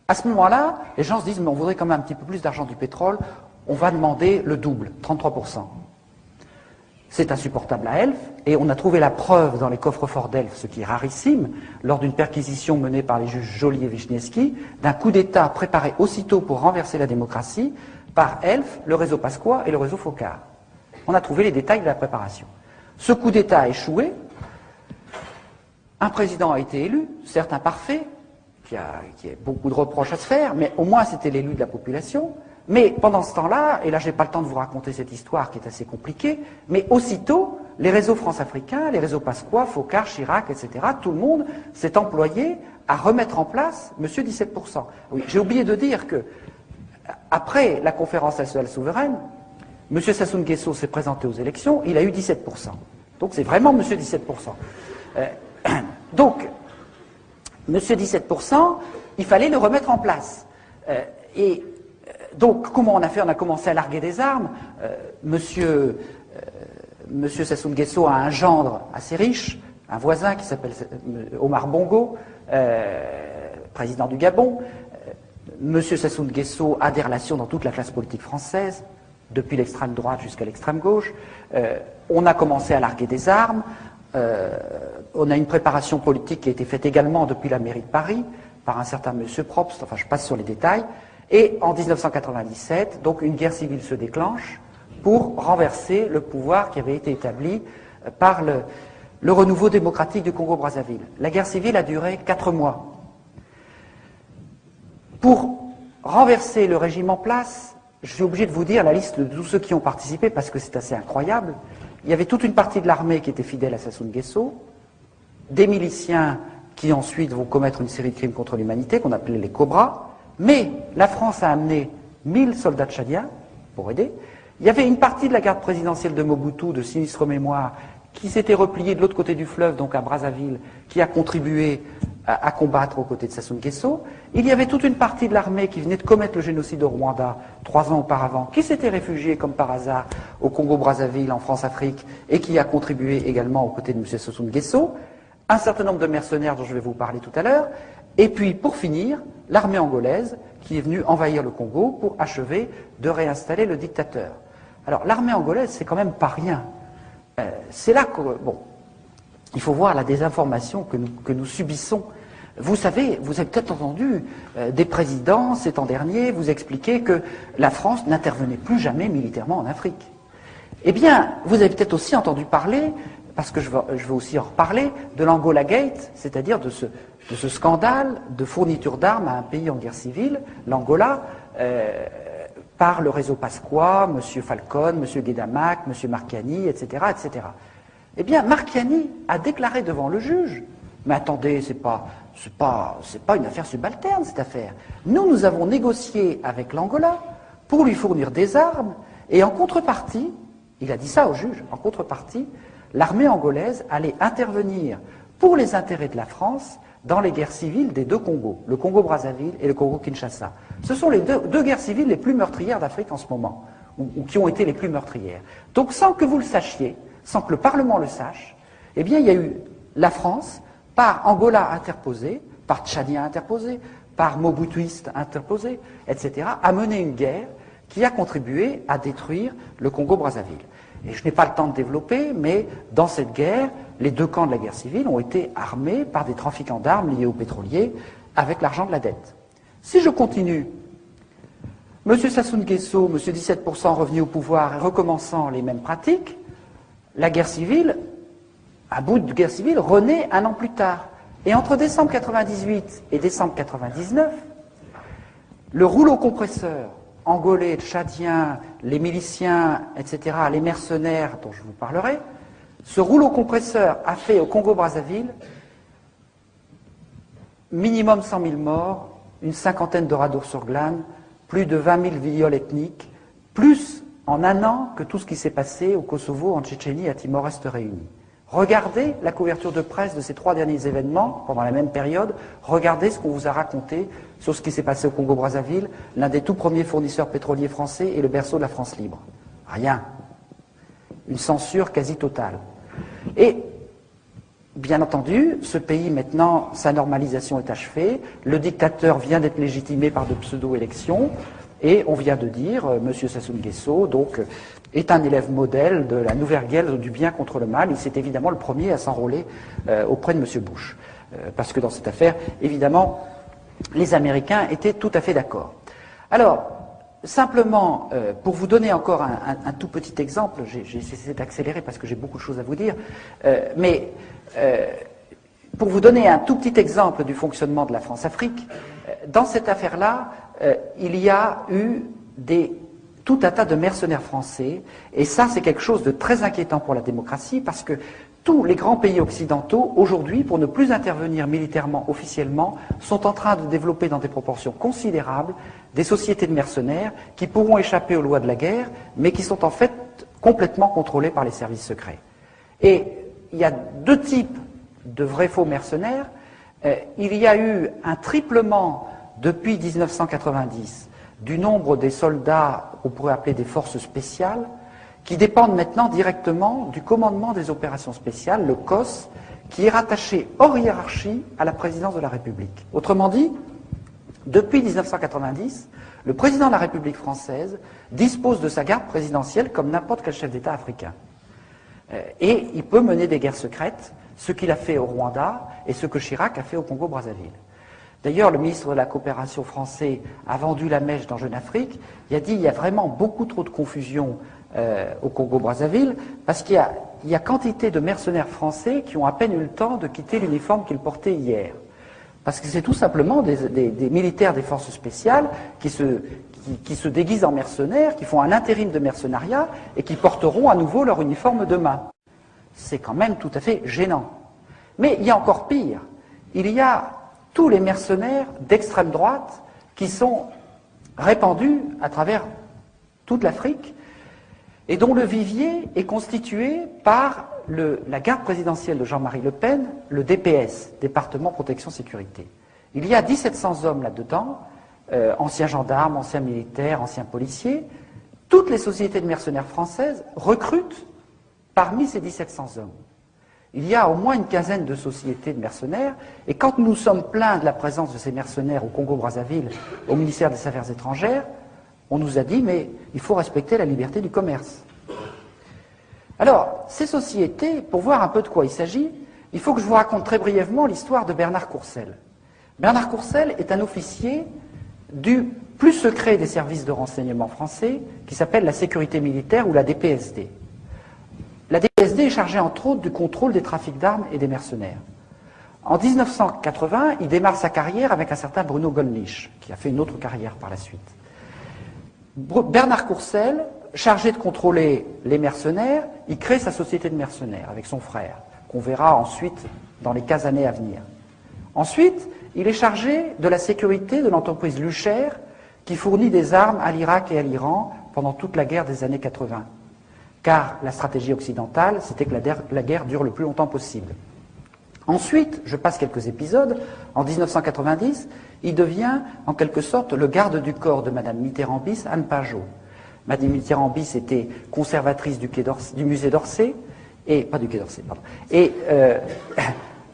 A: À ce moment-là, les gens se disent, mais on voudrait quand même un petit peu plus d'argent du pétrole, on va demander le double, 33%. C'est insupportable à Elf, et on a trouvé la preuve dans les coffres-forts d'Elf, ce qui est rarissime, lors d'une perquisition menée par les juges Joly et Wisniewski, d'un coup d'État préparé aussitôt pour renverser la démocratie par Elf, le réseau Pasqua et le réseau Focard. On a trouvé les détails de la préparation. Ce coup d'État a échoué, un président a été élu, certes imparfait, qui a beaucoup de reproches à se faire, mais au moins c'était l'élu de la population. Mais pendant ce temps-là, et là je n'ai pas le temps de vous raconter cette histoire qui est assez compliquée, mais aussitôt, les réseaux France-Africains, les réseaux Pasqua, Focard, Chirac, etc., tout le monde s'est employé à remettre en place monsieur 17%. Oui, j'ai oublié de dire que, après la conférence nationale souveraine, monsieur Sassou Nguesso s'est présenté aux élections, il a eu 17%. Donc c'est vraiment monsieur 17%. Donc, monsieur 17%, il fallait le remettre en place. Donc, comment on a fait ? On a commencé à larguer des armes. Monsieur Sassou Nguesso a un gendre assez riche, un voisin qui s'appelle Omar Bongo, président du Gabon. Monsieur Sassou Nguesso a des relations dans toute la classe politique française, depuis l'extrême droite jusqu'à l'extrême gauche. On a commencé à larguer des armes. On a une préparation politique qui a été faite également depuis la mairie de Paris, par un certain monsieur Probst, enfin je passe sur les détails. Et en 1997, donc une guerre civile se déclenche pour renverser le pouvoir qui avait été établi par le renouveau démocratique du Congo-Brazzaville. La guerre civile a duré 4 mois. Pour renverser le régime en place, je suis obligé de vous dire la liste de tous ceux qui ont participé parce que c'est assez incroyable. Il y avait toute une partie de l'armée qui était fidèle à Sassou Nguesso, des miliciens qui ensuite vont commettre une série de crimes contre l'humanité qu'on appelait les Cobras. Mais la France a amené 1000 soldats tchadiens pour aider. Il y avait une partie de la garde présidentielle de Mobutu, de sinistre mémoire, qui s'était repliée de l'autre côté du fleuve, donc à Brazzaville, qui a contribué à combattre aux côtés de Sassou Nguesso. Il y avait toute une partie de l'armée qui venait de commettre le génocide au Rwanda 3 ans auparavant, qui s'était réfugiée comme par hasard au Congo-Brazzaville, en France-Afrique, et qui a contribué également aux côtés de M. Sassou Nguesso. Un certain nombre de mercenaires dont je vais vous parler tout à l'heure. Et puis, pour finir, l'armée angolaise qui est venue envahir le Congo pour achever de réinstaller le dictateur. Alors, l'armée angolaise, c'est quand même pas rien. C'est là que, bon, il faut voir la désinformation que nous subissons. Vous savez, vous avez peut-être entendu des présidents ces temps derniers vous expliquer que la France n'intervenait plus jamais militairement en Afrique. Eh bien, vous avez peut-être aussi entendu parler, parce que je veux aussi en reparler, de l'Angola Gate, c'est-à-dire de ce scandale de fourniture d'armes à un pays en guerre civile, l'Angola, par le réseau Pasqua, M. Falcon, M. Guedamac, M. Marchiani, etc., etc. Eh bien, Marchiani a déclaré devant le juge, mais attendez, c'est pas une affaire subalterne, cette affaire. Nous avons négocié avec l'Angola pour lui fournir des armes, et en contrepartie, Il a dit ça au juge. En contrepartie, l'armée angolaise allait intervenir pour les intérêts de la France dans les guerres civiles des deux Congos, le Congo-Brazzaville et le Congo-Kinshasa. Ce sont les deux guerres civiles les plus meurtrières d'Afrique en ce moment, ou qui ont été les plus meurtrières. Donc sans que vous le sachiez, sans que le Parlement le sache, eh bien il y a eu la France, par Angola interposé, par Tchadien interposé, par Mobutuiste interposé, etc., a mené une guerre qui a contribué à détruire le Congo-Brazzaville. Et je n'ai pas le temps de développer, mais dans cette guerre, les deux camps de la guerre civile ont été armés par des trafiquants d'armes liés aux pétroliers avec l'argent de la dette. Si je continue, M. Sassou Nguesso, M. 17% revenu au pouvoir et recommençant les mêmes pratiques, la guerre civile, un bout de guerre civile, renaît un an plus tard. Et entre décembre 98 et décembre 99, le rouleau compresseur angolais, tchadien, les miliciens, etc., les mercenaires dont je vous parlerai, ce rouleau compresseur a fait au Congo-Brazzaville minimum 100 000 morts, une cinquantaine de radours sur glane, plus de 20 000 viols ethniques, plus en un an que tout ce qui s'est passé au Kosovo, en Tchétchénie et à Timor-Est réunis. Regardez la couverture de presse de ces 3 derniers événements pendant la même période. Regardez ce qu'on vous a raconté sur ce qui s'est passé au Congo-Brazzaville, l'un des tout premiers fournisseurs pétroliers français et le berceau de la France libre. Rien. Une censure quasi totale. Et, bien entendu, ce pays maintenant, sa normalisation est achevée. Le dictateur vient d'être légitimé par de pseudo-élections. Et on vient de dire, M. Sassou Nguesso, donc, est un élève modèle de la nouvelle guerre du bien contre le mal. Il s'est évidemment le premier à s'enrôler auprès de M. Bush. Parce que dans cette affaire, évidemment, les Américains étaient tout à fait d'accord. Alors, simplement, pour vous donner encore un tout petit exemple, j'ai essayé d'accélérer parce que j'ai beaucoup de choses à vous dire, mais pour vous donner un tout petit exemple du fonctionnement de la France-Afrique, dans cette affaire-là, il y a eu tout un tas de mercenaires français, et ça c'est quelque chose de très inquiétant pour la démocratie, parce que tous les grands pays occidentaux, aujourd'hui, pour ne plus intervenir militairement officiellement, sont en train de développer dans des proportions considérables des sociétés de mercenaires qui pourront échapper aux lois de la guerre, mais qui sont en fait complètement contrôlées par les services secrets. Et il y a deux types de vrais faux mercenaires. Il y a eu un triplement depuis 1990 du nombre des soldats qu'on pourrait appeler des forces spéciales, qui dépendent maintenant directement du commandement des opérations spéciales, le COS, qui est rattaché hors hiérarchie à la présidence de la République. Autrement dit, depuis 1990, le président de la République française dispose de sa garde présidentielle comme n'importe quel chef d'État africain. Et il peut mener des guerres secrètes, ce qu'il a fait au Rwanda et ce que Chirac a fait au Congo-Brazzaville. D'ailleurs, le ministre de la Coopération français a vendu la mèche dans Jeune Afrique. Il a dit qu'il y a vraiment beaucoup trop de confusion au Congo-Brazzaville, parce qu'il y a quantité de mercenaires français qui ont à peine eu le temps de quitter l'uniforme qu'ils portaient hier. Parce que c'est tout simplement des militaires des forces spéciales qui se déguisent en mercenaires, qui font un intérim de mercenariat et qui porteront à nouveau leur uniforme demain. C'est quand même tout à fait gênant. Mais il y a encore pire. Il y a tous les mercenaires d'extrême droite qui sont répandus à travers toute l'Afrique et dont le vivier est constitué par la garde présidentielle de Jean-Marie Le Pen, le DPS, Département Protection Sécurité. Il y a 1700 hommes là-dedans, anciens gendarmes, anciens militaires, anciens policiers. Toutes les sociétés de mercenaires françaises recrutent parmi ces 1700 hommes. Il y a au moins une quinzaine de sociétés de mercenaires, et quand nous sommes plaints de la présence de ces mercenaires au Congo-Brazzaville, au ministère des Affaires étrangères, on nous a dit, mais il faut respecter la liberté du commerce. Alors, ces sociétés, pour voir un peu de quoi il s'agit, il faut que je vous raconte très brièvement l'histoire de Bernard Courcelles. Bernard Courcelles est un officier du plus secret des services de renseignement français, qui s'appelle la sécurité militaire ou la DPSD. La DPSD est chargée entre autres du contrôle des trafics d'armes et des mercenaires. En 1980, il démarre sa carrière avec un certain Bruno Gollnisch, qui a fait une autre carrière par la suite. Bernard Courcelles, chargé de contrôler les mercenaires, il crée sa société de mercenaires avec son frère, qu'on verra ensuite dans les 15 années à venir. Ensuite, il est chargé de la sécurité de l'entreprise Lucher, qui fournit des armes à l'Irak et à l'Iran pendant toute la guerre des années 80. car la stratégie occidentale, c'était que la guerre dure le plus longtemps possible. Ensuite, je passe quelques épisodes, en 1990, il devient en quelque sorte le garde du corps de Madame Mitterrand-Bis, Anne Pajot. Madame Mitterrand-Bis était conservatrice du musée d'Orsay, et pas du Quai d'Orsay, pardon. Et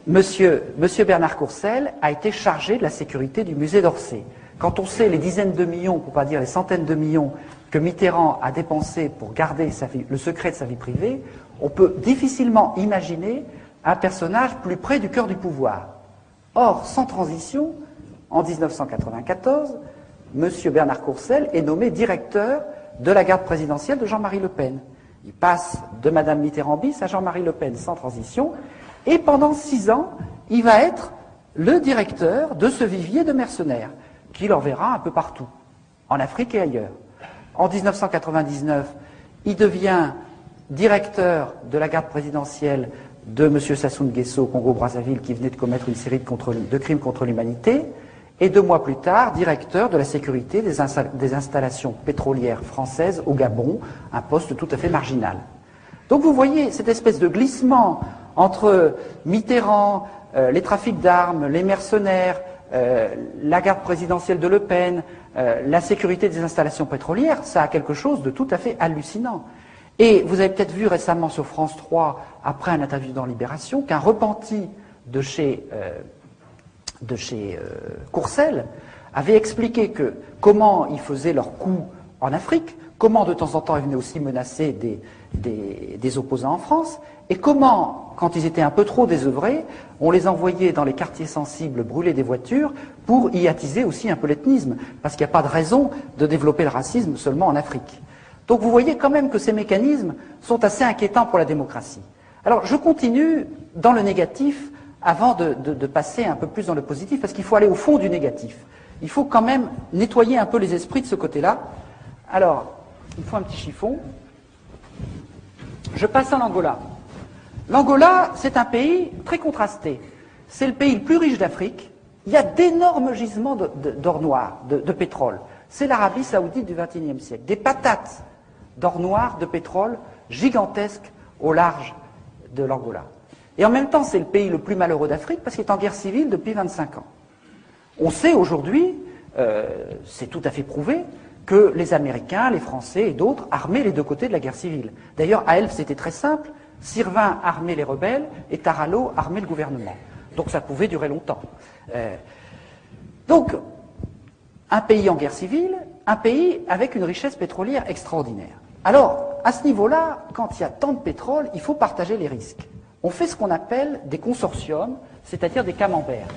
A: Monsieur Bernard Courcelles a été chargé de la sécurité du musée d'Orsay. Quand on sait les dizaines de millions, pour ne pas dire les centaines de millions, que Mitterrand a dépensé pour garder le secret de sa vie privée, on peut difficilement imaginer un personnage plus près du cœur du pouvoir. Or, sans transition, en 1994, M. Bernard Courcelles est nommé directeur de la garde présidentielle de Jean-Marie Le Pen. Il passe de Mme Mitterrand-Bis à Jean-Marie Le Pen sans transition, et pendant 6 ans, il va être le directeur de ce vivier de mercenaires, qui l'enverra un peu partout, en Afrique et ailleurs. En 1999, il devient directeur de la garde présidentielle de M. Sassou Nguesso au Congo-Brazzaville, qui venait de commettre une série de crimes contre l'humanité, et 2 mois plus tard, directeur de la sécurité des installations pétrolières françaises au Gabon, un poste tout à fait marginal. Donc vous voyez cette espèce de glissement entre Mitterrand, les trafics d'armes, les mercenaires, la garde présidentielle de Le Pen, la sécurité des installations pétrolières, ça a quelque chose de tout à fait hallucinant. Et vous avez peut-être vu récemment sur France 3, après un interview dans Libération, qu'un repenti de chez Courcelles avait expliqué comment ils faisaient leurs coups en Afrique, comment de temps en temps ils venaient aussi menacer des opposants en France, et comment, quand ils étaient un peu trop désœuvrés, on les envoyait dans les quartiers sensibles brûler des voitures pour y attiser aussi un peu l'ethnisme, parce qu'il n'y a pas de raison de développer le racisme seulement en Afrique. Donc vous voyez quand même que ces mécanismes sont assez inquiétants pour la démocratie. Alors je continue dans le négatif avant de passer un peu plus dans le positif, parce qu'il faut aller au fond du négatif. Il faut quand même nettoyer un peu les esprits de ce côté-là. Alors, il faut un petit chiffon. Je passe en Angola. L'Angola, c'est un pays très contrasté. C'est le pays le plus riche d'Afrique. Il y a d'énormes gisements d'or noir, de pétrole. C'est l'Arabie saoudite du XXIe siècle. Des patates d'or noir, de pétrole, gigantesques au large de l'Angola. Et en même temps, c'est le pays le plus malheureux d'Afrique parce qu'il est en guerre civile depuis 25 ans. On sait aujourd'hui, c'est tout à fait prouvé, que les Américains, les Français et d'autres armaient les deux côtés de la guerre civile. D'ailleurs, à Elf, c'était très simple. Sirvin armait les rebelles et Tarallo armait le gouvernement. Donc ça pouvait durer longtemps. Donc, un pays en guerre civile, un pays avec une richesse pétrolière extraordinaire. Alors, à ce niveau-là, quand il y a tant de pétrole, il faut partager les risques. On fait ce qu'on appelle des consortiums, c'est-à-dire des camemberts.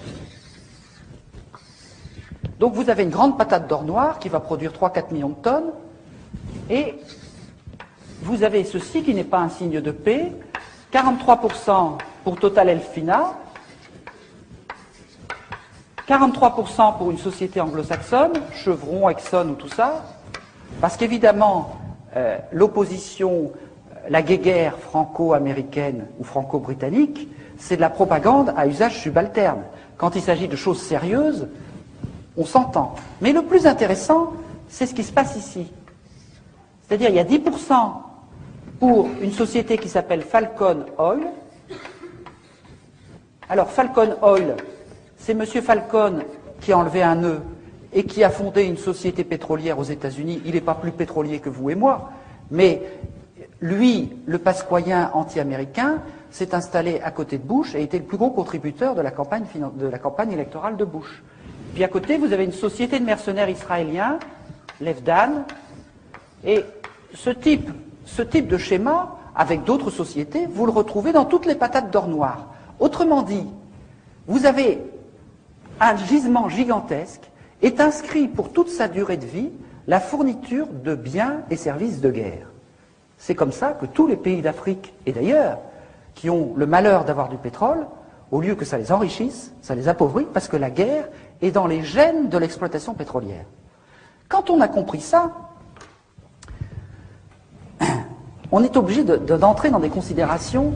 A: Donc vous avez une grande patate d'or noir qui va produire 3-4 millions de tonnes, et vous avez ceci qui n'est pas un signe de paix, 43% pour Total Elfina, 43% pour une société anglo-saxonne, Chevron, Exxon ou tout ça, parce qu'évidemment, l'opposition, la guéguerre franco-américaine ou franco-britannique, c'est de la propagande à usage subalterne. Quand il s'agit de choses sérieuses, on s'entend. Mais le plus intéressant, c'est ce qui se passe ici. C'est-à-dire, il y a 10% pour une société qui s'appelle Falcon Oil. Alors, Falcon Oil, c'est M. Falcon qui a enlevé un nœud et qui a fondé une société pétrolière aux États-Unis. Il n'est pas plus pétrolier que vous et moi, mais lui, le pasquoyen anti-américain, s'est installé à côté de Bush et était le plus gros contributeur de la campagne électorale de Bush. Puis à côté, vous avez une société de mercenaires israéliens, l'Efdan, et ce type de schéma, avec d'autres sociétés, vous le retrouvez dans toutes les patates d'or noir. Autrement dit, vous avez un gisement gigantesque, est inscrit pour toute sa durée de vie la fourniture de biens et services de guerre. C'est comme ça que tous les pays d'Afrique et d'ailleurs, qui ont le malheur d'avoir du pétrole, au lieu que ça les enrichisse, ça les appauvrit, parce que la guerre est dans les gènes de l'exploitation pétrolière. Quand on a compris ça, on est obligé d'entrer dans des considérations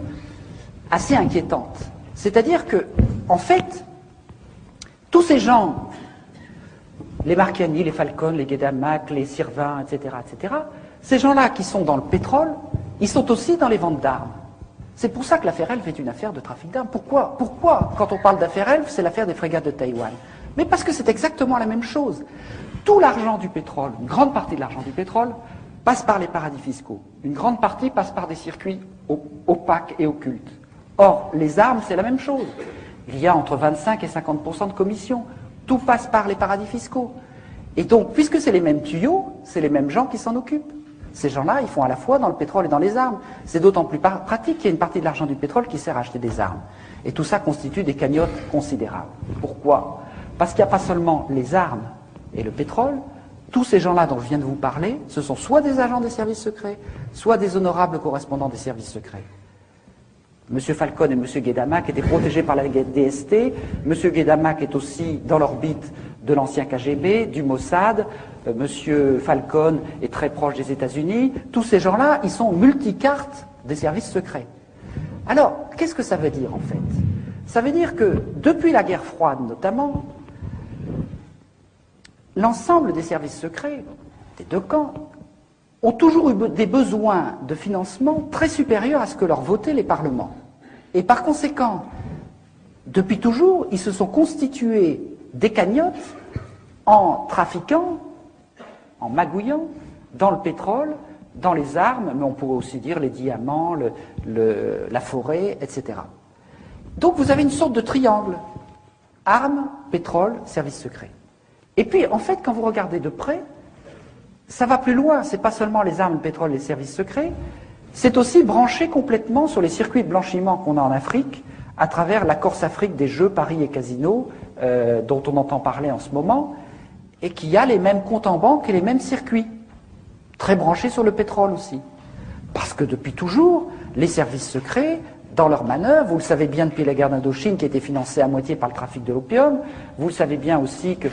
A: assez inquiétantes. C'est-à-dire que, en fait, tous ces gens, les Marchiani, les Falcon, les Guedamac, les Sirvin, etc., ces gens-là qui sont dans le pétrole, ils sont aussi dans les ventes d'armes. C'est pour ça que l'affaire Elf est une affaire de trafic d'armes. Pourquoi, quand on parle d'affaire Elf, c'est l'affaire des frégates de Taïwan? Mais parce que c'est exactement la même chose. Tout l'argent du pétrole, une grande partie de l'argent du pétrole, passe par les paradis fiscaux. Une grande partie passe par des circuits opaques et occultes. Or, les armes, c'est la même chose. Il y a entre 25 et 50% de commissions. Tout passe par les paradis fiscaux. Et donc, puisque c'est les mêmes tuyaux, c'est les mêmes gens qui s'en occupent. Ces gens-là, ils font à la fois dans le pétrole et dans les armes. C'est d'autant plus pratique qu'il y a une partie de l'argent du pétrole qui sert à acheter des armes. Et tout ça constitue des cagnottes considérables. Pourquoi? Parce qu'il n'y a pas seulement les armes et le pétrole. Tous ces gens-là dont je viens de vous parler, ce sont soit des agents des services secrets, soit des honorables correspondants des services secrets. M. Falcon et M. Guedamac étaient protégés par la DST. M. Guedamac est aussi dans l'orbite de l'ancien KGB, du Mossad. M. Falcon est très proche des États-Unis. Tous ces gens-là, ils sont multicartes des services secrets. Alors, qu'est-ce que ça veut dire en fait? Ça veut dire que depuis la guerre froide notamment, l'ensemble des services secrets des deux camps ont toujours eu des besoins de financement très supérieurs à ce que leur votaient les parlements. Et par conséquent, depuis toujours, ils se sont constitués des cagnottes en trafiquant, en magouillant dans le pétrole, dans les armes, mais on pourrait aussi dire les diamants, la forêt, etc. Donc vous avez une sorte de triangle. Armes, pétrole, services secrets. Et puis, en fait, quand vous regardez de près, ça va plus loin. C'est pas seulement les armes, le pétrole et les services secrets, c'est aussi branché complètement sur les circuits de blanchiment qu'on a en Afrique, à travers la Corse-Afrique des Jeux, Paris et Casino, dont on entend parler en ce moment, et qui a les mêmes comptes en banque et les mêmes circuits, très branchés sur le pétrole aussi. Parce que depuis toujours, les services secrets, dans leurs manœuvres, vous le savez bien depuis la guerre d'Indochine qui était financée à moitié par le trafic de l'opium, vous le savez bien aussi que,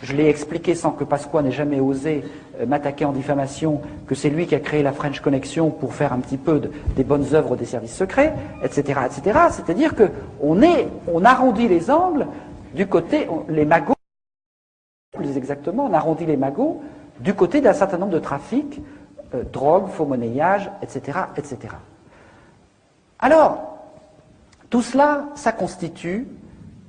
A: je l'ai expliqué sans que Pasqua n'ait jamais osé m'attaquer en diffamation, que c'est lui qui a créé la French Connection pour faire un petit peu des bonnes œuvres des services secrets, etc., etc. C'est-à-dire qu'on arrondit les angles du côté, les magots, plus exactement, on arrondit les magots du côté d'un certain nombre de trafics, drogue, faux monnayage, etc., etc. Alors, tout cela, ça constitue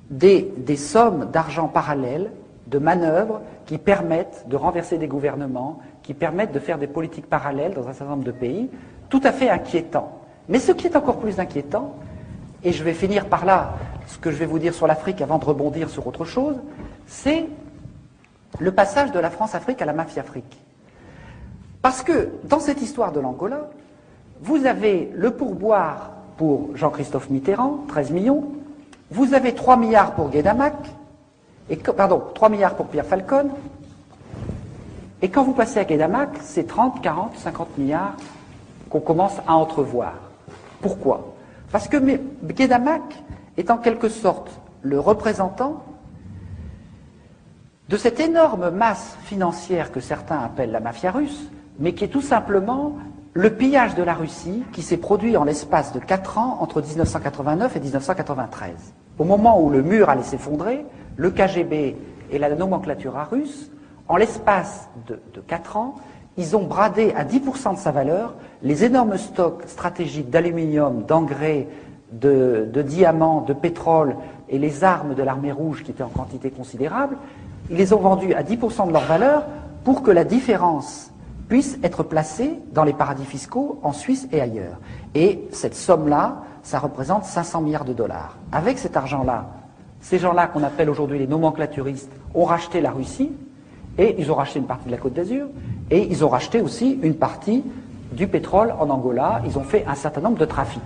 A: des sommes d'argent parallèles, de manœuvres qui permettent de renverser des gouvernements, qui permettent de faire des politiques parallèles dans un certain nombre de pays, tout à fait inquiétant. Mais ce qui est encore plus inquiétant, et je vais finir par là ce que je vais vous dire sur l'Afrique avant de rebondir sur autre chose, c'est le passage de la France-Afrique à la mafia-Afrique. Parce que dans cette histoire de l'Angola, vous avez le pourboire pour Jean-Christophe Mitterrand, 13 millions, vous avez 3 milliards pour Guedamac, 3 milliards pour Pierre Falcon, et quand vous passez à Guedamac, c'est 30, 40, 50 milliards qu'on commence à entrevoir. Pourquoi? Parce que Guedamac est en quelque sorte le représentant de cette énorme masse financière que certains appellent la mafia russe, mais qui est tout simplement le pillage de la Russie qui s'est produit en l'espace de 4 ans entre 1989 et 1993. Au moment où le mur allait s'effondrer, le KGB et la nomenclature russe, en l'espace de 4 ans, ils ont bradé à 10% de sa valeur les énormes stocks stratégiques d'aluminium, d'engrais, de diamants, de pétrole et les armes de l'armée rouge qui étaient en quantité considérable. Ils les ont vendus à 10% de leur valeur pour que la différence puisse être placée dans les paradis fiscaux en Suisse et ailleurs. Et cette somme-là, ça représente 500 milliards de dollars. Avec cet argent-là, ces gens-là qu'on appelle aujourd'hui les nomenclaturistes ont racheté la Russie, et ils ont racheté une partie de la Côte d'Azur, et ils ont racheté aussi une partie du pétrole en Angola. Ils ont fait un certain nombre de trafics.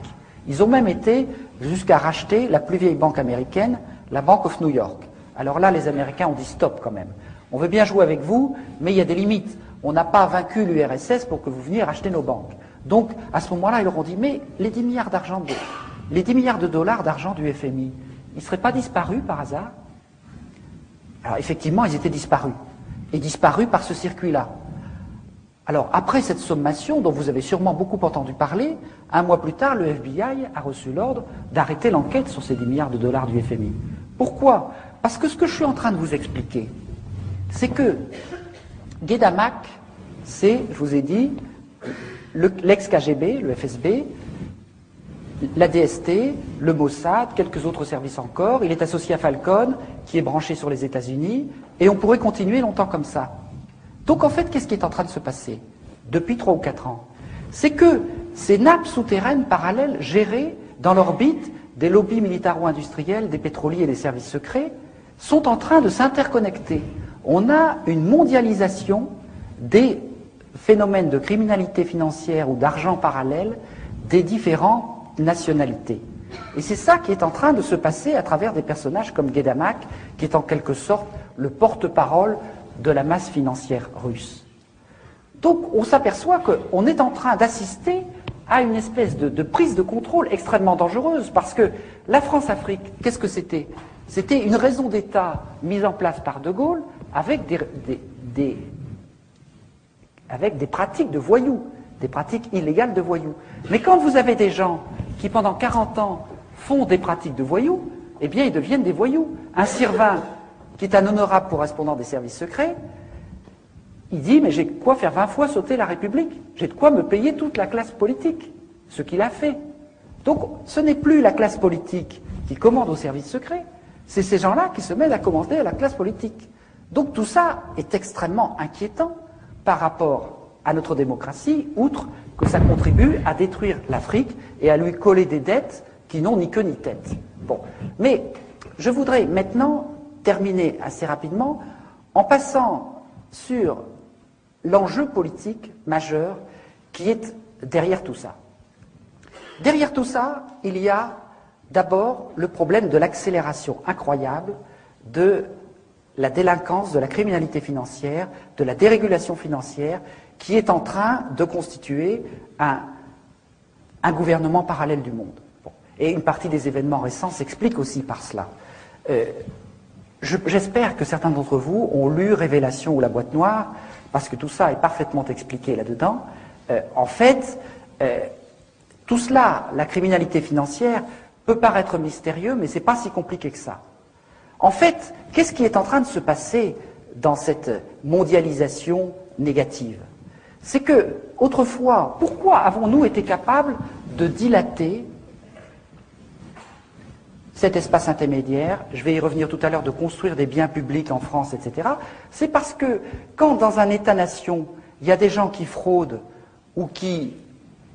A: Ils ont même été jusqu'à racheter la plus vieille banque américaine, la Bank of New York. Alors là, les Américains ont dit stop quand même. On veut bien jouer avec vous, mais il y a des limites. On n'a pas vaincu l'URSS pour que vous veniez racheter nos banques. Donc, à ce moment-là, ils leur ont dit, mais les 10 milliards les 10 milliards de dollars d'argent du FMI, ils ne seraient pas disparus par hasard? Alors, effectivement, ils étaient disparus. Et disparus par ce circuit-là. Alors, après cette sommation, dont vous avez sûrement beaucoup entendu parler, un mois plus tard, le FBI a reçu l'ordre d'arrêter l'enquête sur ces 10 milliards de dollars du FMI. Pourquoi? Parce que ce que je suis en train de vous expliquer, c'est que Guedamac, c'est, je vous ai dit, l'ex-KGB, le FSB, la DST, le Mossad, quelques autres services encore. Il est associé à Falcon, qui est branché sur les États-Unis, et on pourrait continuer longtemps comme ça. Donc en fait, qu'est-ce qui est en train de se passer depuis 3 ou 4 ans? C'est que ces nappes souterraines parallèles gérées dans l'orbite des lobbies militaro-industriels, des pétroliers et des services secrets sont en train de s'interconnecter. On a une mondialisation des phénomènes de criminalité financière ou d'argent parallèle des différentes nationalités. Et c'est ça qui est en train de se passer à travers des personnages comme Guédamak, qui est en quelque sorte le porte-parole de la masse financière russe. Donc on s'aperçoit qu'on est en train d'assister à une espèce de prise de contrôle extrêmement dangereuse, parce que la France-Afrique, qu'est-ce que c'était? C'était une raison d'État mise en place par De Gaulle avec des pratiques de voyous, des pratiques illégales de voyous. Mais quand vous avez des gens qui pendant 40 ans font des pratiques de voyous, eh bien ils deviennent des voyous. Un Sirvin, qui est un honorable correspondant des services secrets, il dit, mais j'ai de quoi faire 20 fois sauter la République, j'ai de quoi me payer toute la classe politique, ce qu'il a fait. Donc ce n'est plus la classe politique qui commande aux services secrets, c'est ces gens-là qui se mettent à commander à la classe politique. Donc tout ça est extrêmement inquiétant par rapport à notre démocratie, outre que ça contribue à détruire l'Afrique et à lui coller des dettes qui n'ont ni queue ni tête. Bon. Mais je voudrais maintenant terminer assez rapidement en passant sur l'enjeu politique majeur qui est derrière tout ça. Derrière tout ça, il y a d'abord le problème de l'accélération incroyable de la délinquance, de la criminalité financière, de la dérégulation financière, qui est en train de constituer un gouvernement parallèle du monde. Bon. Et une partie des événements récents s'explique aussi par cela. J'espère que certains d'entre vous ont lu Révélation ou la boîte noire, parce que tout ça est parfaitement expliqué là-dedans. En fait, tout cela, la criminalité financière, peut paraître mystérieux, mais ce n'est pas si compliqué que ça. En fait, qu'est-ce qui est en train de se passer dans cette mondialisation négative? C'est que, autrefois, pourquoi avons-nous été capables de dilater cet espace intermédiaire, je vais y revenir tout à l'heure, de construire des biens publics en France, etc. C'est parce que quand dans un État-nation, il y a des gens qui fraudent ou qui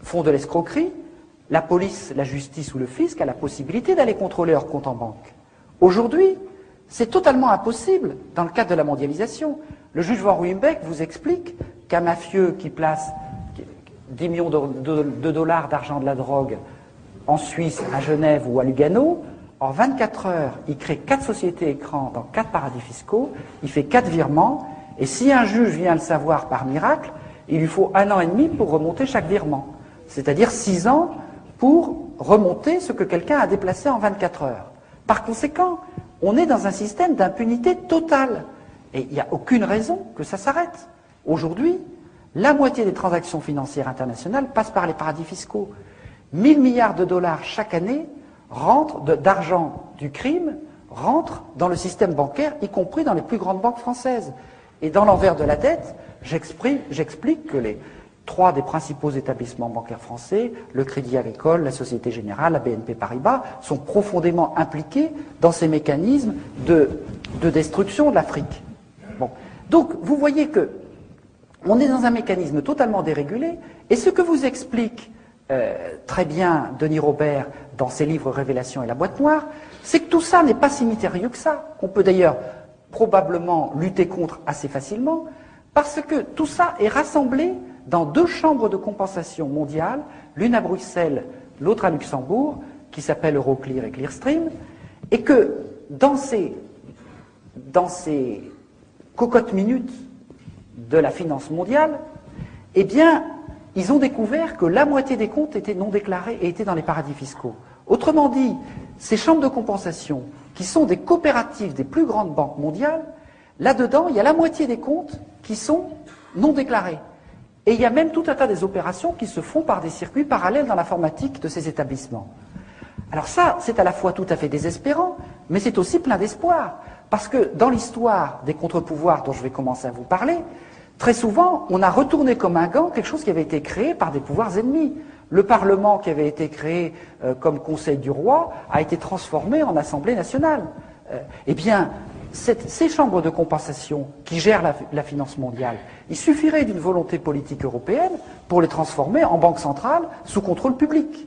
A: font de l'escroquerie, la police, la justice ou le fisc a la possibilité d'aller contrôler leurs comptes en banque. Aujourd'hui, c'est totalement impossible dans le cadre de la mondialisation. Le juge Van Ruymbeck vous explique qu'un mafieux qui place 10 millions de dollars d'argent de la drogue en Suisse, à Genève ou à Lugano, en 24 heures, il crée 4 sociétés écrans dans 4 paradis fiscaux, il fait 4 virements, et si un juge vient le savoir par miracle, il lui faut 1 an et demi pour remonter chaque virement. C'est-à-dire 6 ans pour remonter ce que quelqu'un a déplacé en 24 heures. Par conséquent, on est dans un système d'impunité totale. Et il n'y a aucune raison que ça s'arrête. Aujourd'hui, la moitié des transactions financières internationales passent par les paradis fiscaux. 1000 milliards de dollars chaque année d'argent du crime rentrent dans le système bancaire, y compris dans les plus grandes banques françaises. Et dans l'envers de la dette, j'explique que les 3 des principaux établissements bancaires français, le Crédit Agricole, la Société Générale, la BNP Paribas, sont profondément impliqués dans ces mécanismes de destruction de l'Afrique. Bon. Donc, vous voyez que on est dans un mécanisme totalement dérégulé, et ce que vous explique très bien Denis Robert dans ses livres Révélation et la boîte noire, c'est que tout ça n'est pas si mystérieux que ça, qu'on peut d'ailleurs probablement lutter contre assez facilement, parce que tout ça est rassemblé dans 2 chambres de compensation mondiales, l'une à Bruxelles, l'autre à Luxembourg, qui s'appelle Euroclear et Clearstream, et que dans ces cocottes minutes de la finance mondiale, eh bien, ils ont découvert que la moitié des comptes étaient non déclarés et étaient dans les paradis fiscaux. Autrement dit, ces chambres de compensation, qui sont des coopératives des plus grandes banques mondiales, là-dedans, il y a la moitié des comptes qui sont non déclarés. Et il y a même tout un tas des opérations qui se font par des circuits parallèles dans l'informatique de ces établissements. Alors ça, c'est à la fois tout à fait désespérant, mais c'est aussi plein d'espoir. Parce que dans l'histoire des contre-pouvoirs dont je vais commencer à vous parler, Très souvent, on a retourné comme un gant quelque chose qui avait été créé par des pouvoirs ennemis. Le Parlement qui avait été créé comme Conseil du roi a été transformé en Assemblée nationale. Eh bien, ces chambres de compensation qui gèrent la finance mondiale, il suffirait d'une volonté politique européenne pour les transformer en banque centrale sous contrôle public.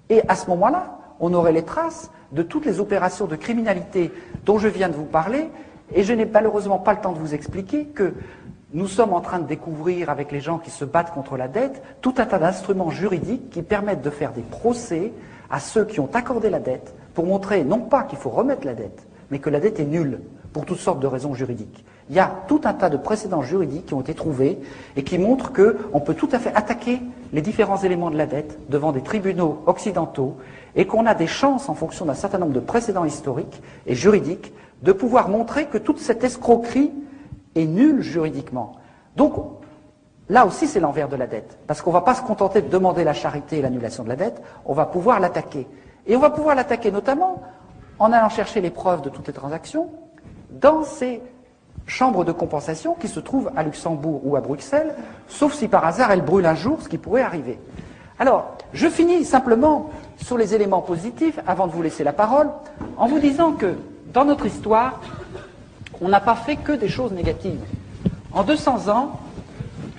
A: Et à ce moment-là, on aurait les traces de toutes les opérations de criminalité dont je viens de vous parler, et je n'ai malheureusement pas le temps de vous expliquer que nous sommes en train de découvrir, avec les gens qui se battent contre la dette, tout un tas d'instruments juridiques qui permettent de faire des procès à ceux qui ont accordé la dette pour montrer non pas qu'il faut remettre la dette, mais que la dette est nulle pour toutes sortes de raisons juridiques. Il y a tout un tas de précédents juridiques qui ont été trouvés et qui montrent qu'on peut tout à fait attaquer les différents éléments de la dette devant des tribunaux occidentaux et qu'on a des chances, en fonction d'un certain nombre de précédents historiques et juridiques, de pouvoir montrer que toute cette escroquerie est nulle juridiquement. Donc, là aussi, c'est l'envers de la dette. Parce qu'on ne va pas se contenter de demander la charité et l'annulation de la dette, on va pouvoir l'attaquer. Et on va pouvoir l'attaquer notamment en allant chercher les preuves de toutes les transactions dans ces chambres de compensation qui se trouvent à Luxembourg ou à Bruxelles, sauf si par hasard elles brûlent un jour, ce qui pourrait arriver. Alors, je finis simplement sur les éléments positifs, avant de vous laisser la parole, en vous disant que, dans notre histoire, on n'a pas fait que des choses négatives. En 200 ans,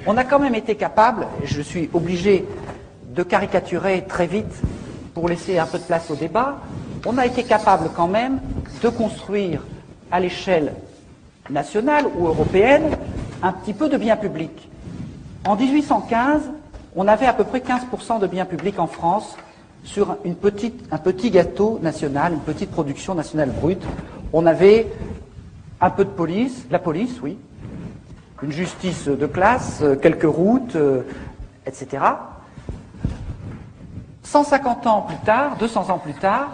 A: on a quand même été capable, et je suis obligé de caricaturer très vite pour laisser un peu de place au débat, on a été capable quand même de construire à l'échelle nationale ou européenne un petit peu de biens publics. En 1815, on avait à peu près 15% de biens publics en France sur un petit gâteau national, une petite production nationale brute. On avait un peu de police, la police, oui, une justice de classe, quelques routes, etc. 150 ans plus tard, 200 ans plus tard,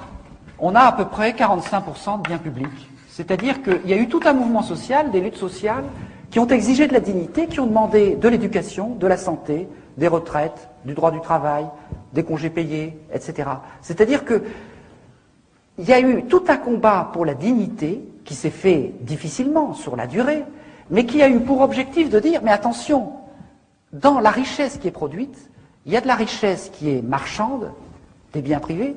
A: on a à peu près 45% de biens publics. C'est-à-dire qu'il y a eu tout un mouvement social, des luttes sociales, qui ont exigé de la dignité, qui ont demandé de l'éducation, de la santé, des retraites, du droit du travail, des congés payés, etc. C'est-à-dire qu'il y a eu tout un combat pour la dignité, qui s'est fait difficilement sur la durée, mais qui a eu pour objectif de dire, mais attention, dans la richesse qui est produite, il y a de la richesse qui est marchande, des biens privés,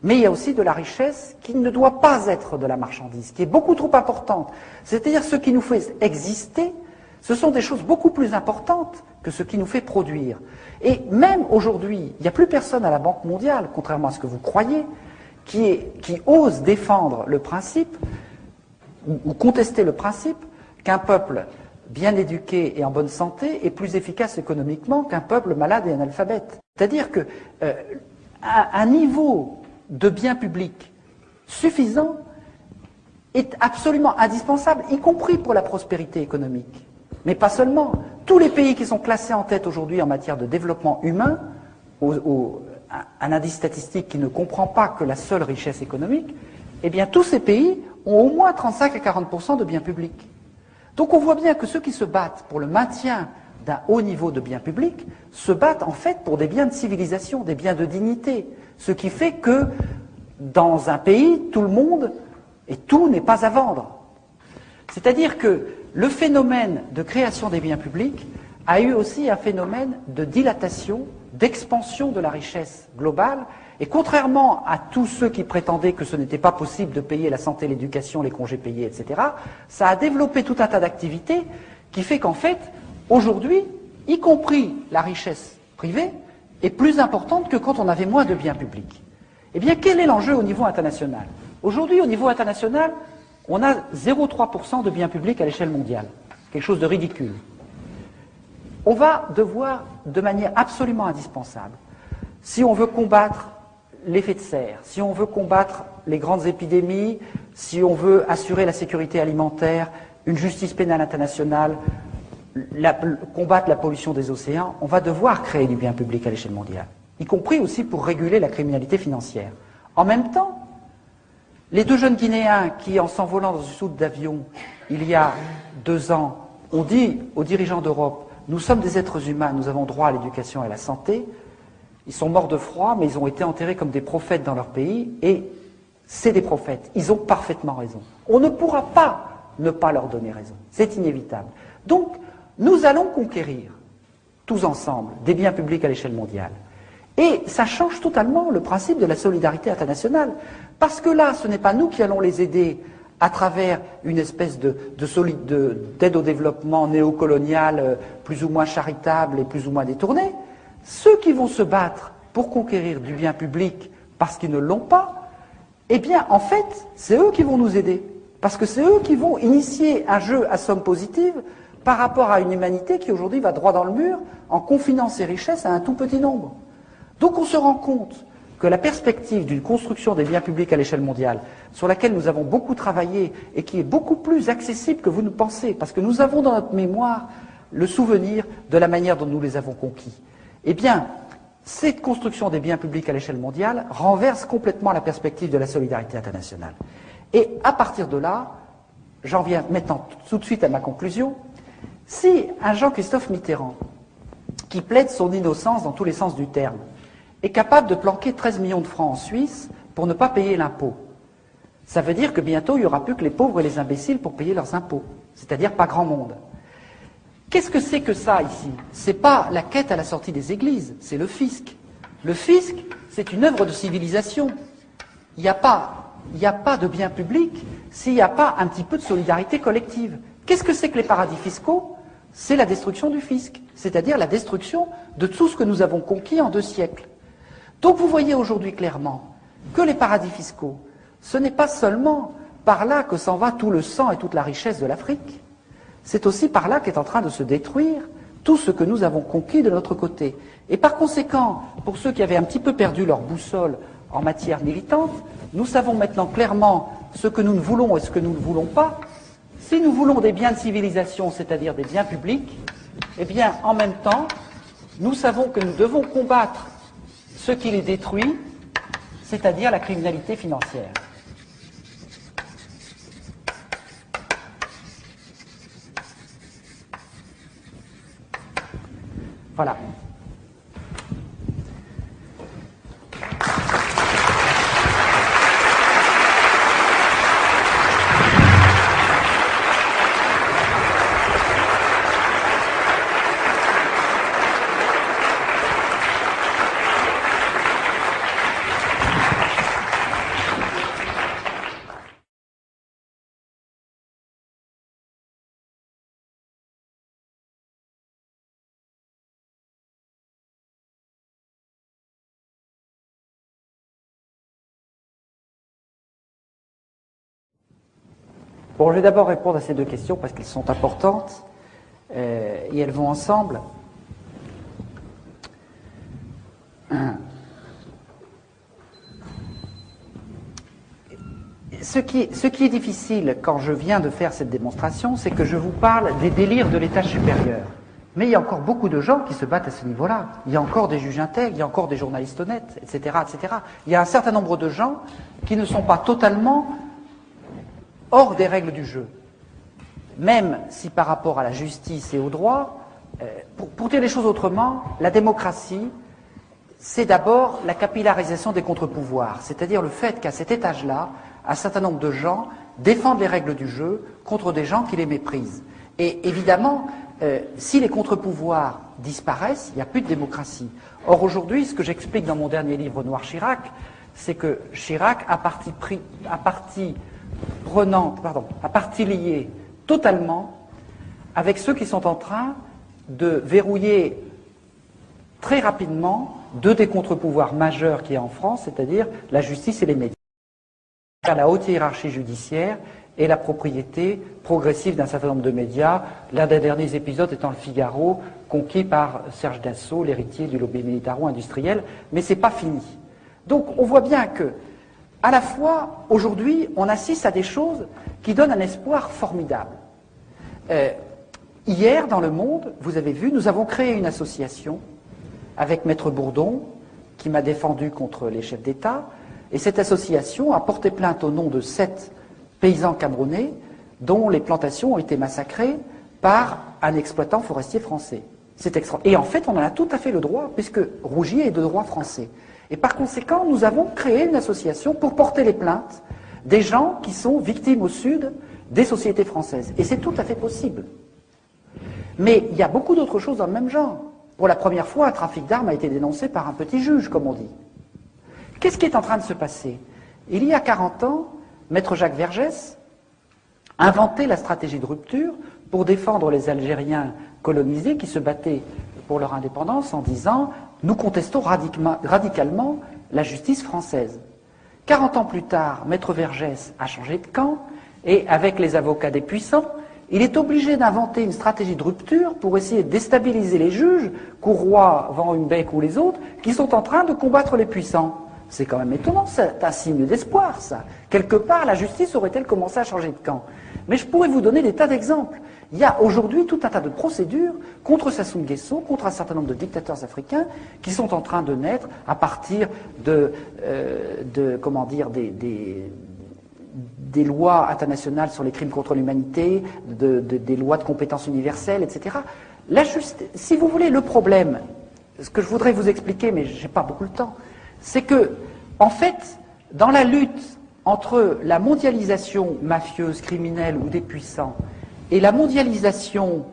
A: mais il y a aussi de la richesse qui ne doit pas être de la marchandise, qui est beaucoup trop importante. C'est-à-dire ce qui nous fait exister, ce sont des choses beaucoup plus importantes que ce qui nous fait produire. Et même aujourd'hui, il n'y a plus personne à la Banque mondiale, contrairement à ce que vous croyez, qui ose défendre le principe, ou contester le principe, qu'un peuple bien éduqué et en bonne santé est plus efficace économiquement qu'un peuple malade et analphabète. C'est-à-dire que un niveau de biens publics suffisant est absolument indispensable, y compris pour la prospérité économique. Mais pas seulement. Tous les pays qui sont classés en tête aujourd'hui en matière de développement humain, un indice statistique qui ne comprend pas que la seule richesse économique, eh bien tous ces pays ont au moins 35 à 40% de biens publics. Donc on voit bien que ceux qui se battent pour le maintien d'un haut niveau de biens publics se battent en fait pour des biens de civilisation, des biens de dignité. Ce qui fait que dans un pays, tout le monde et tout n'est pas à vendre. C'est-à-dire que le phénomène de création des biens publics a eu aussi un phénomène de dilatation, d'expansion de la richesse globale. Et contrairement à tous ceux qui prétendaient que ce n'était pas possible de payer la santé, l'éducation, les congés payés, etc., ça a développé tout un tas d'activités qui fait qu'en fait, aujourd'hui, y compris la richesse privée, est plus importante que quand on avait moins de biens publics. Eh bien, quel est l'enjeu au niveau international? Aujourd'hui, au niveau international, on a 0,3% de biens publics à l'échelle mondiale. Quelque chose de ridicule. On va devoir, de manière absolument indispensable, si on veut combattre l'effet de serre, si on veut combattre les grandes épidémies, si on veut assurer la sécurité alimentaire, une justice pénale internationale, combattre la pollution des océans, on va devoir créer du bien public à l'échelle mondiale, y compris aussi pour réguler la criminalité financière. En même temps, les deux jeunes Guinéens qui, en s'envolant dans une soute d'avion, il y a 2 ans, ont dit aux dirigeants d'Europe, nous sommes des êtres humains, nous avons droit à l'éducation et à la santé. Ils sont morts de froid, mais ils ont été enterrés comme des prophètes dans leur pays, et c'est des prophètes. Ils ont parfaitement raison. On ne pourra pas ne pas leur donner raison. C'est inévitable. Donc, nous allons conquérir, tous ensemble, des biens publics à l'échelle mondiale. Et ça change totalement le principe de la solidarité internationale. Parce que là, ce n'est pas nous qui allons les aider à travers une espèce d'aide au développement néocoloniale, plus ou moins charitable et plus ou moins détournée. Ceux qui vont se battre pour conquérir du bien public parce qu'ils ne l'ont pas, eh bien, en fait, c'est eux qui vont nous aider. Parce que c'est eux qui vont initier un jeu à somme positive par rapport à une humanité qui aujourd'hui va droit dans le mur en confinant ses richesses à un tout petit nombre. Donc on se rend compte que la perspective d'une construction des biens publics à l'échelle mondiale, sur laquelle nous avons beaucoup travaillé et qui est beaucoup plus accessible que vous ne pensez, parce que nous avons dans notre mémoire le souvenir de la manière dont nous les avons conquis, eh bien, cette construction des biens publics à l'échelle mondiale renverse complètement la perspective de la solidarité internationale. Et à partir de là, j'en viens maintenant tout de suite à ma conclusion, si un Jean-Christophe Mitterrand, qui plaide son innocence dans tous les sens du terme, est capable de planquer 13 millions de francs en Suisse pour ne pas payer l'impôt, ça veut dire que bientôt il n'y aura plus que les pauvres et les imbéciles pour payer leurs impôts, c'est-à-dire pas grand monde. Qu'est-ce que c'est que ça ici? C'est pas la quête à la sortie des églises, c'est le fisc. Le fisc, c'est une œuvre de civilisation. Il n'y a pas de bien public s'il n'y a pas un petit peu de solidarité collective. Qu'est-ce que c'est que les paradis fiscaux? C'est la destruction du fisc, c'est-à-dire la destruction de tout ce que nous avons conquis en 2 siècles. Donc vous voyez aujourd'hui clairement que les paradis fiscaux, ce n'est pas seulement par là que s'en va tout le sang et toute la richesse de l'Afrique, c'est aussi par là qu'est en train de se détruire tout ce que nous avons conquis de notre côté. Et par conséquent, pour ceux qui avaient un petit peu perdu leur boussole en matière militante, nous savons maintenant clairement ce que nous ne voulons et ce que nous ne voulons pas. Si nous voulons des biens de civilisation, c'est-à-dire des biens publics, eh bien, en même temps, nous savons que nous devons combattre ce qui les détruit, c'est-à-dire la criminalité financière. Voilà. Bon, je vais d'abord répondre à ces 2 questions parce qu'elles sont importantes et elles vont ensemble. Ce qui est difficile quand je viens de faire cette démonstration, c'est que je vous parle des délires de l'étage supérieur. Mais il y a encore beaucoup de gens qui se battent à ce niveau-là. Il y a encore des juges intègres, il y a encore des journalistes honnêtes, etc., etc. Il y a un certain nombre de gens qui ne sont pas totalement hors des règles du jeu. Même si par rapport à la justice et au droit, pour dire les choses autrement, la démocratie, c'est d'abord la capillarisation des contre-pouvoirs, c'est-à-dire le fait qu'à cet étage-là, un certain nombre de gens défendent les règles du jeu contre des gens qui les méprisent. Et évidemment, si les contre-pouvoirs disparaissent, il n'y a plus de démocratie. Or aujourd'hui, ce que j'explique dans mon dernier livre Noir Chirac, c'est que Chirac a partie liée totalement avec ceux qui sont en train de verrouiller très rapidement 2 des contre-pouvoirs majeurs qu'il y a en France, c'est-à-dire la justice et les médias, la haute hiérarchie judiciaire et la propriété progressive d'un certain nombre de médias, l'un des derniers épisodes étant le Figaro, conquis par Serge Dassault, l'héritier du lobby militaro-industriel, mais c'est pas fini. Donc on voit bien que, à la fois, aujourd'hui, on assiste à des choses qui donnent un espoir formidable. Hier, dans Le Monde, vous avez vu, nous avons créé une association avec Maître Bourdon, qui m'a défendu contre les chefs d'État, et cette association a porté plainte au nom de 7 paysans camerounais dont les plantations ont été massacrées par un exploitant forestier français. Et en fait, on en a tout à fait le droit, puisque Rougier est de droit français. Et par conséquent, nous avons créé une association pour porter les plaintes des gens qui sont victimes au Sud des sociétés françaises. Et c'est tout à fait possible. Mais il y a beaucoup d'autres choses dans le même genre. Pour la première fois, un trafic d'armes a été dénoncé par un petit juge, comme on dit. Qu'est-ce qui est en train de se passer? Il y a 40 ans, Maître Jacques Vergès inventait la stratégie de rupture pour défendre les Algériens colonisés qui se battaient pour leur indépendance en disant « Nous contestons radicalement la justice française ». 40 ans plus tard, Maître Vergès a changé de camp et avec les avocats des puissants, il est obligé d'inventer une stratégie de rupture pour essayer de déstabiliser les juges, Courroy, Van Humbeck ou les autres, qui sont en train de combattre les puissants. C'est quand même étonnant, c'est un signe d'espoir, ça. Quelque part, la justice aurait-elle commencé à changer de camp? Mais je pourrais vous donner des tas d'exemples. Il y a aujourd'hui tout un tas de procédures contre Sassou Nguesso, contre un certain nombre de dictateurs africains qui sont en train de naître à partir comment dire, des lois internationales sur les crimes contre l'humanité, des lois de compétences universelles, etc. Si vous voulez, le problème, ce que je voudrais vous expliquer, mais je n'ai pas beaucoup de temps, c'est que, en fait, dans la lutte entre la mondialisation mafieuse, criminelle ou des puissants et la mondialisation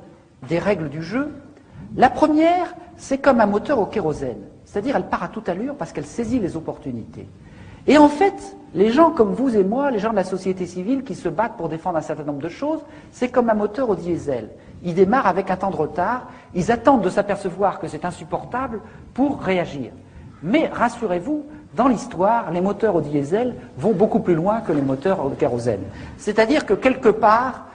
A: des règles du jeu, la première, c'est comme un moteur au kérosène. C'est-à-dire, elle part à toute allure parce qu'elle saisit les opportunités. Et en fait, les gens comme vous et moi, les gens de la société civile qui se battent pour défendre un certain nombre de choses, c'est comme un moteur au diesel. Ils démarrent avec un temps de retard, ils attendent de s'apercevoir que c'est insupportable pour réagir. Mais rassurez-vous, dans l'histoire, les moteurs au diesel vont beaucoup plus loin que les moteurs au kérosène. C'est-à-dire que quelque part,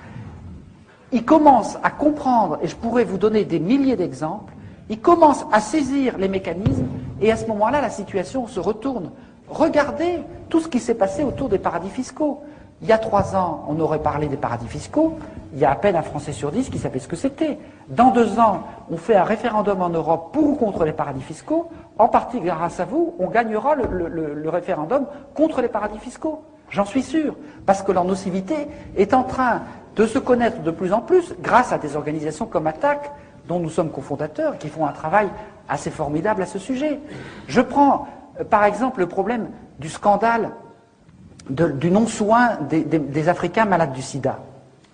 A: ils commencent à comprendre, et je pourrais vous donner des milliers d'exemples, ils commencent à saisir les mécanismes, et à ce moment-là, la situation se retourne. Regardez tout ce qui s'est passé autour des paradis fiscaux. Il y a 3 ans, on aurait parlé des paradis fiscaux. Il y a à peine un Français sur 10 qui savait ce que c'était. Dans 2 ans, on fait un référendum en Europe pour ou contre les paradis fiscaux. En partie grâce à vous, on gagnera le référendum contre les paradis fiscaux. J'en suis sûr. Parce que leur nocivité est en train de se connaître de plus en plus grâce à des organisations comme ATTAC, dont nous sommes cofondateurs, qui font un travail assez formidable à ce sujet. Je prends par exemple le problème du scandale du non-soin des Africains malades du sida.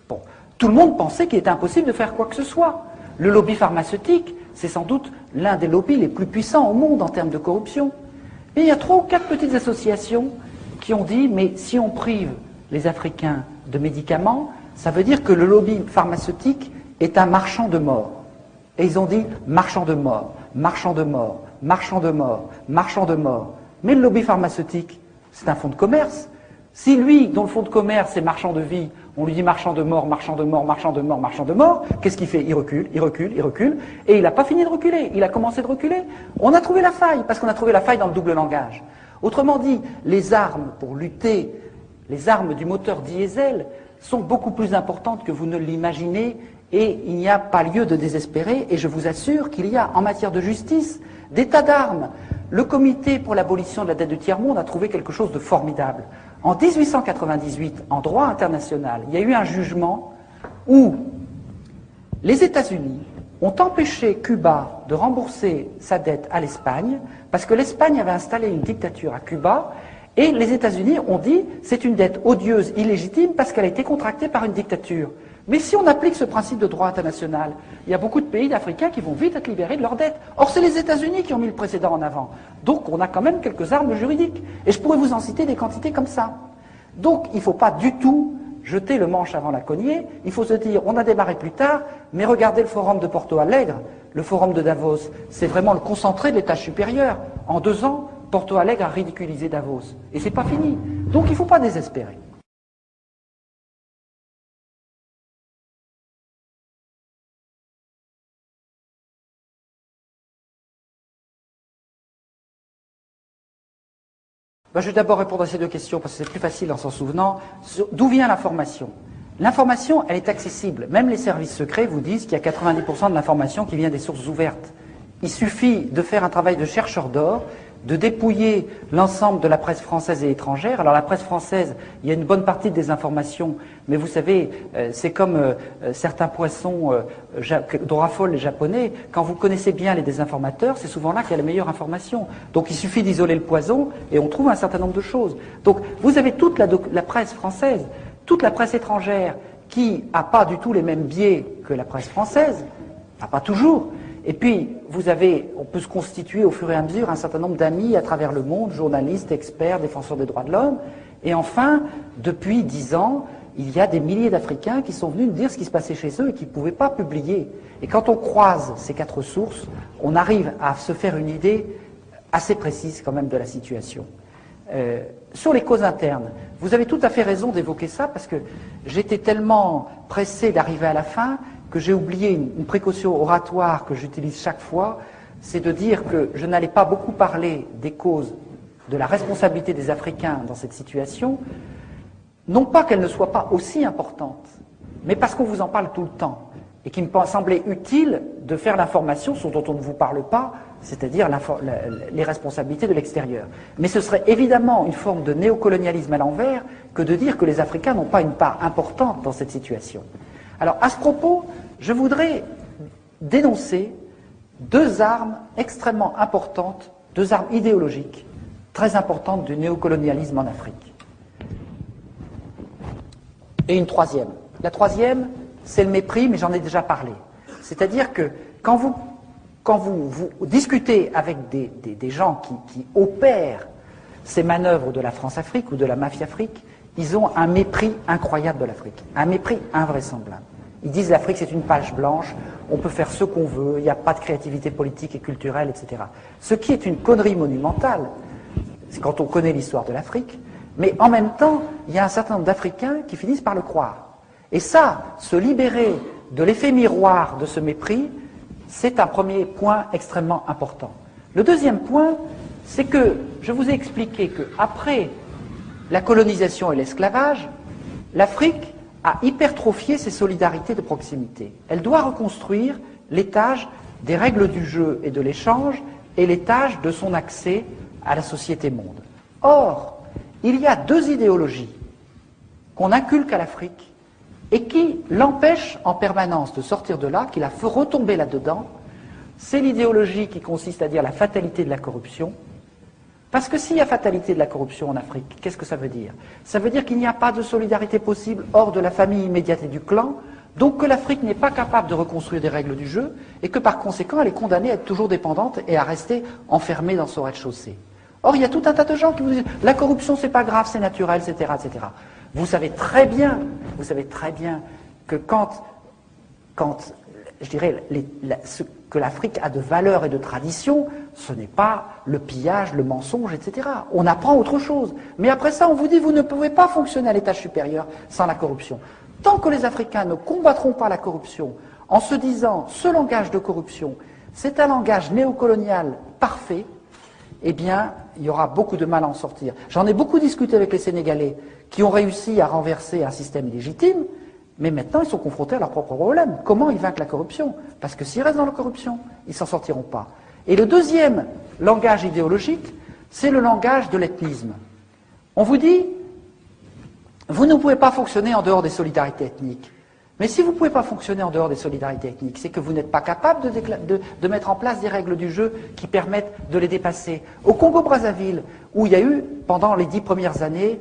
A: Bon, tout le monde pensait qu'il était impossible de faire quoi que ce soit. Le lobby pharmaceutique, c'est sans doute l'un des lobbies les plus puissants au monde en termes de corruption. Et il y a 3 ou 4 petites associations qui ont dit, mais si on prive les Africains de médicaments, ça veut dire que le lobby pharmaceutique est un marchand de mort. Et ils ont dit, marchand de mort, marchand de mort, marchand de mort, marchand de mort. Mais le lobby pharmaceutique, c'est un fonds de commerce. Si lui, dont le fonds de commerce est marchand de vie, on lui dit marchand de mort, marchand de mort, marchand de mort, marchand de mort, qu'est-ce qu'il fait? Il recule, il recule, il recule, et il n'a pas fini de reculer, il a commencé de reculer. On a trouvé la faille, parce qu'on a trouvé la faille dans le double langage. Autrement dit, les armes pour lutter, les armes du moteur diesel, sont beaucoup plus importantes que vous ne l'imaginez, et il n'y a pas lieu de désespérer, et je vous assure qu'il y a, en matière de justice, des tas d'armes. Le comité pour l'abolition de la dette du tiers-monde a trouvé quelque chose de formidable. En 1898, en droit international, il y a eu un jugement où les États-Unis ont empêché Cuba de rembourser sa dette à l'Espagne parce que l'Espagne avait installé une dictature à Cuba et les États-Unis ont dit c'est une dette odieuse, illégitime parce qu'elle a été contractée par une dictature. Mais si on applique ce principe de droit international, il y a beaucoup de pays d'Africains qui vont vite être libérés de leurs dettes. Or, c'est les États-Unis qui ont mis le précédent en avant. Donc, on a quand même quelques armes juridiques. Et je pourrais vous en citer des quantités comme ça. Donc, il ne faut pas du tout jeter le manche avant la cognée. Il faut se dire, on a démarré plus tard, mais regardez le forum de Porto Alegre, le forum de Davos. C'est vraiment le concentré de l'étage supérieur. En 2 ans, Porto Alegre a ridiculisé Davos. Et c'est pas fini. Donc, il ne faut pas désespérer. Ben, je vais d'abord répondre à ces 2 questions parce que c'est plus facile en s'en souvenant. D'où vient l'information? L'information, elle est accessible. Même les services secrets vous disent qu'il y a 90% de l'information qui vient des sources ouvertes. Il suffit de faire un travail de chercheur d'or, de dépouiller l'ensemble de la presse française et étrangère. Alors la presse française, il y a une bonne partie des informations, mais vous savez, c'est comme certains poissons dont raffolent les Japonais. Quand vous connaissez bien les désinformateurs, c'est souvent là qu'il y a la meilleure information. Donc il suffit d'isoler le poison et on trouve un certain nombre de choses. Donc vous avez toute la presse française, toute la presse étrangère qui n'a pas du tout les mêmes biais que la presse française, Ah, pas toujours. Et puis, on peut se constituer au fur et à mesure un certain nombre d'amis à travers le monde, journalistes, experts, défenseurs des droits de l'homme. Et enfin, depuis 10 ans, il y a des milliers d'Africains qui sont venus nous dire ce qui se passait chez eux et qui ne pouvaient pas publier. Et quand on croise ces 4 sources, on arrive à se faire une idée assez précise quand même de la situation. Sur les causes internes, vous avez tout à fait raison d'évoquer ça parce que j'étais tellement pressé d'arriver à la fin que j'ai oublié une précaution oratoire que j'utilise chaque fois, c'est de dire que je n'allais pas beaucoup parler des causes de la responsabilité des Africains dans cette situation, non pas qu'elle ne soit pas aussi importante, mais parce qu'on vous en parle tout le temps, et qu'il me semblait utile de faire l'information sur dont on ne vous parle pas, c'est-à-dire les responsabilités de l'extérieur. Mais ce serait évidemment une forme de néocolonialisme à l'envers que de dire que les Africains n'ont pas une part importante dans cette situation. Alors, à ce propos, je voudrais dénoncer 2 armes extrêmement importantes, 2 armes idéologiques très importantes du néocolonialisme en Afrique. Et une troisième. La troisième, c'est le mépris, mais j'en ai déjà parlé. C'est-à-dire que quand vous discutez avec des gens qui opèrent ces manœuvres de la France-Afrique ou de la mafia-Afrique, ils ont un mépris incroyable de l'Afrique, un mépris invraisemblable. Ils disent l'Afrique c'est une page blanche, on peut faire ce qu'on veut, il n'y a pas de créativité politique et culturelle, etc. Ce qui est une connerie monumentale, c'est quand on connaît l'histoire de l'Afrique, mais en même temps, il y a un certain nombre d'Africains qui finissent par le croire. Et ça, se libérer de l'effet miroir de ce mépris, c'est un premier point extrêmement important. Le deuxième point, c'est que je vous ai expliqué qu'après la colonisation et l'esclavage, l'Afrique a hypertrophié ses solidarités de proximité. Elle doit reconstruire l'étage des règles du jeu et de l'échange et l'étage de son accès à la société monde. Or, il y a 2 idéologies qu'on inculque à l'Afrique et qui l'empêchent en permanence de sortir de là, qui la font retomber là-dedans. C'est l'idéologie qui consiste à dire la fatalité de la corruption. Parce que s'il y a fatalité de la corruption en Afrique, qu'est-ce que ça veut dire? Ça veut dire qu'il n'y a pas de solidarité possible hors de la famille immédiate et du clan, donc que l'Afrique n'est pas capable de reconstruire des règles du jeu, et que par conséquent elle est condamnée à être toujours dépendante et à rester enfermée dans son rez-de-chaussée. Or, il y a tout un tas de gens qui vous disent « la corruption c'est pas grave, c'est naturel, etc. etc. » Vous savez très bien que quand je dirais, ce que l'Afrique a de valeur et de tradition, ce n'est pas le pillage, le mensonge, etc. On apprend autre chose. Mais après ça, on vous dit, vous ne pouvez pas fonctionner à l'étage supérieur sans la corruption. Tant que les Africains ne combattront pas la corruption en se disant, ce langage de corruption, c'est un langage néocolonial parfait, eh bien, il y aura beaucoup de mal à en sortir. J'en ai beaucoup discuté avec les Sénégalais qui ont réussi à renverser un système illégitime, mais maintenant, ils sont confrontés à leurs propres problèmes. Comment ils vaincent la corruption? Parce que s'ils restent dans la corruption, ils ne s'en sortiront pas. Et le deuxième langage idéologique, c'est le langage de l'ethnisme. On vous dit, vous ne pouvez pas fonctionner en dehors des solidarités ethniques. Mais si vous ne pouvez pas fonctionner en dehors des solidarités ethniques, c'est que vous n'êtes pas capable de mettre en place des règles du jeu qui permettent de les dépasser. Au Congo-Brazzaville, où il y a eu, pendant les 10 premières années,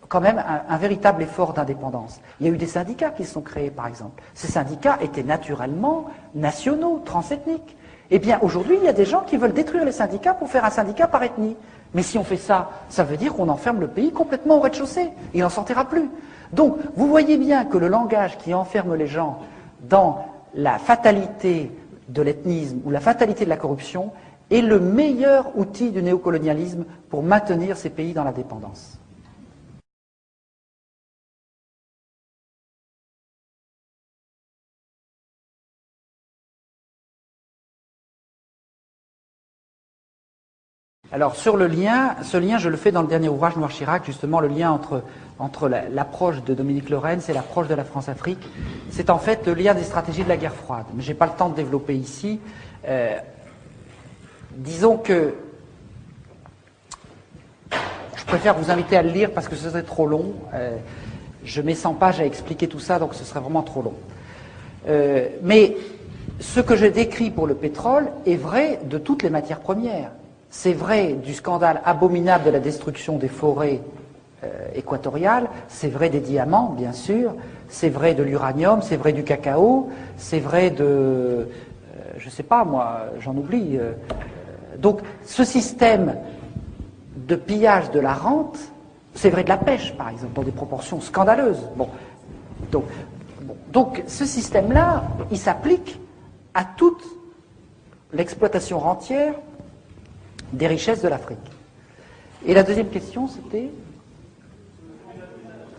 A: quand même un véritable effort d'indépendance. Il y a eu des syndicats qui se sont créés, par exemple. Ces syndicats étaient naturellement nationaux, transethniques. Eh bien, aujourd'hui, il y a des gens qui veulent détruire les syndicats pour faire un syndicat par ethnie. Mais si on fait ça, ça veut dire qu'on enferme le pays complètement au rez-de-chaussée. Il n'en sortira plus. Donc, vous voyez bien que le langage qui enferme les gens dans la fatalité de l'ethnisme ou la fatalité de la corruption est le meilleur outil du néocolonialisme pour maintenir ces pays dans la dépendance. Alors sur le lien, ce lien je le fais dans le dernier ouvrage Noir Chirac, justement le lien entre l'approche de Dominique Lorenz et l'approche de la France-Afrique. C'est en fait le lien des stratégies de la guerre froide. Mais je n'ai pas le temps de développer ici. Disons que je préfère vous inviter à le lire parce que ce serait trop long. Je mets 100 pages à expliquer tout ça, donc ce serait vraiment trop long. Mais ce que je décris pour le pétrole est vrai de toutes les matières premières. C'est vrai du scandale abominable de la destruction des forêts équatoriale, c'est vrai des diamants, bien sûr, c'est vrai de l'uranium, c'est vrai du cacao, c'est vrai de, je ne sais pas moi, j'en oublie. Donc ce système de pillage de la rente, c'est vrai de la pêche, par exemple, dans des proportions scandaleuses. Bon. Donc ce système-là, il s'applique à toute l'exploitation rentière des richesses de l'Afrique. Et la deuxième question, c'était...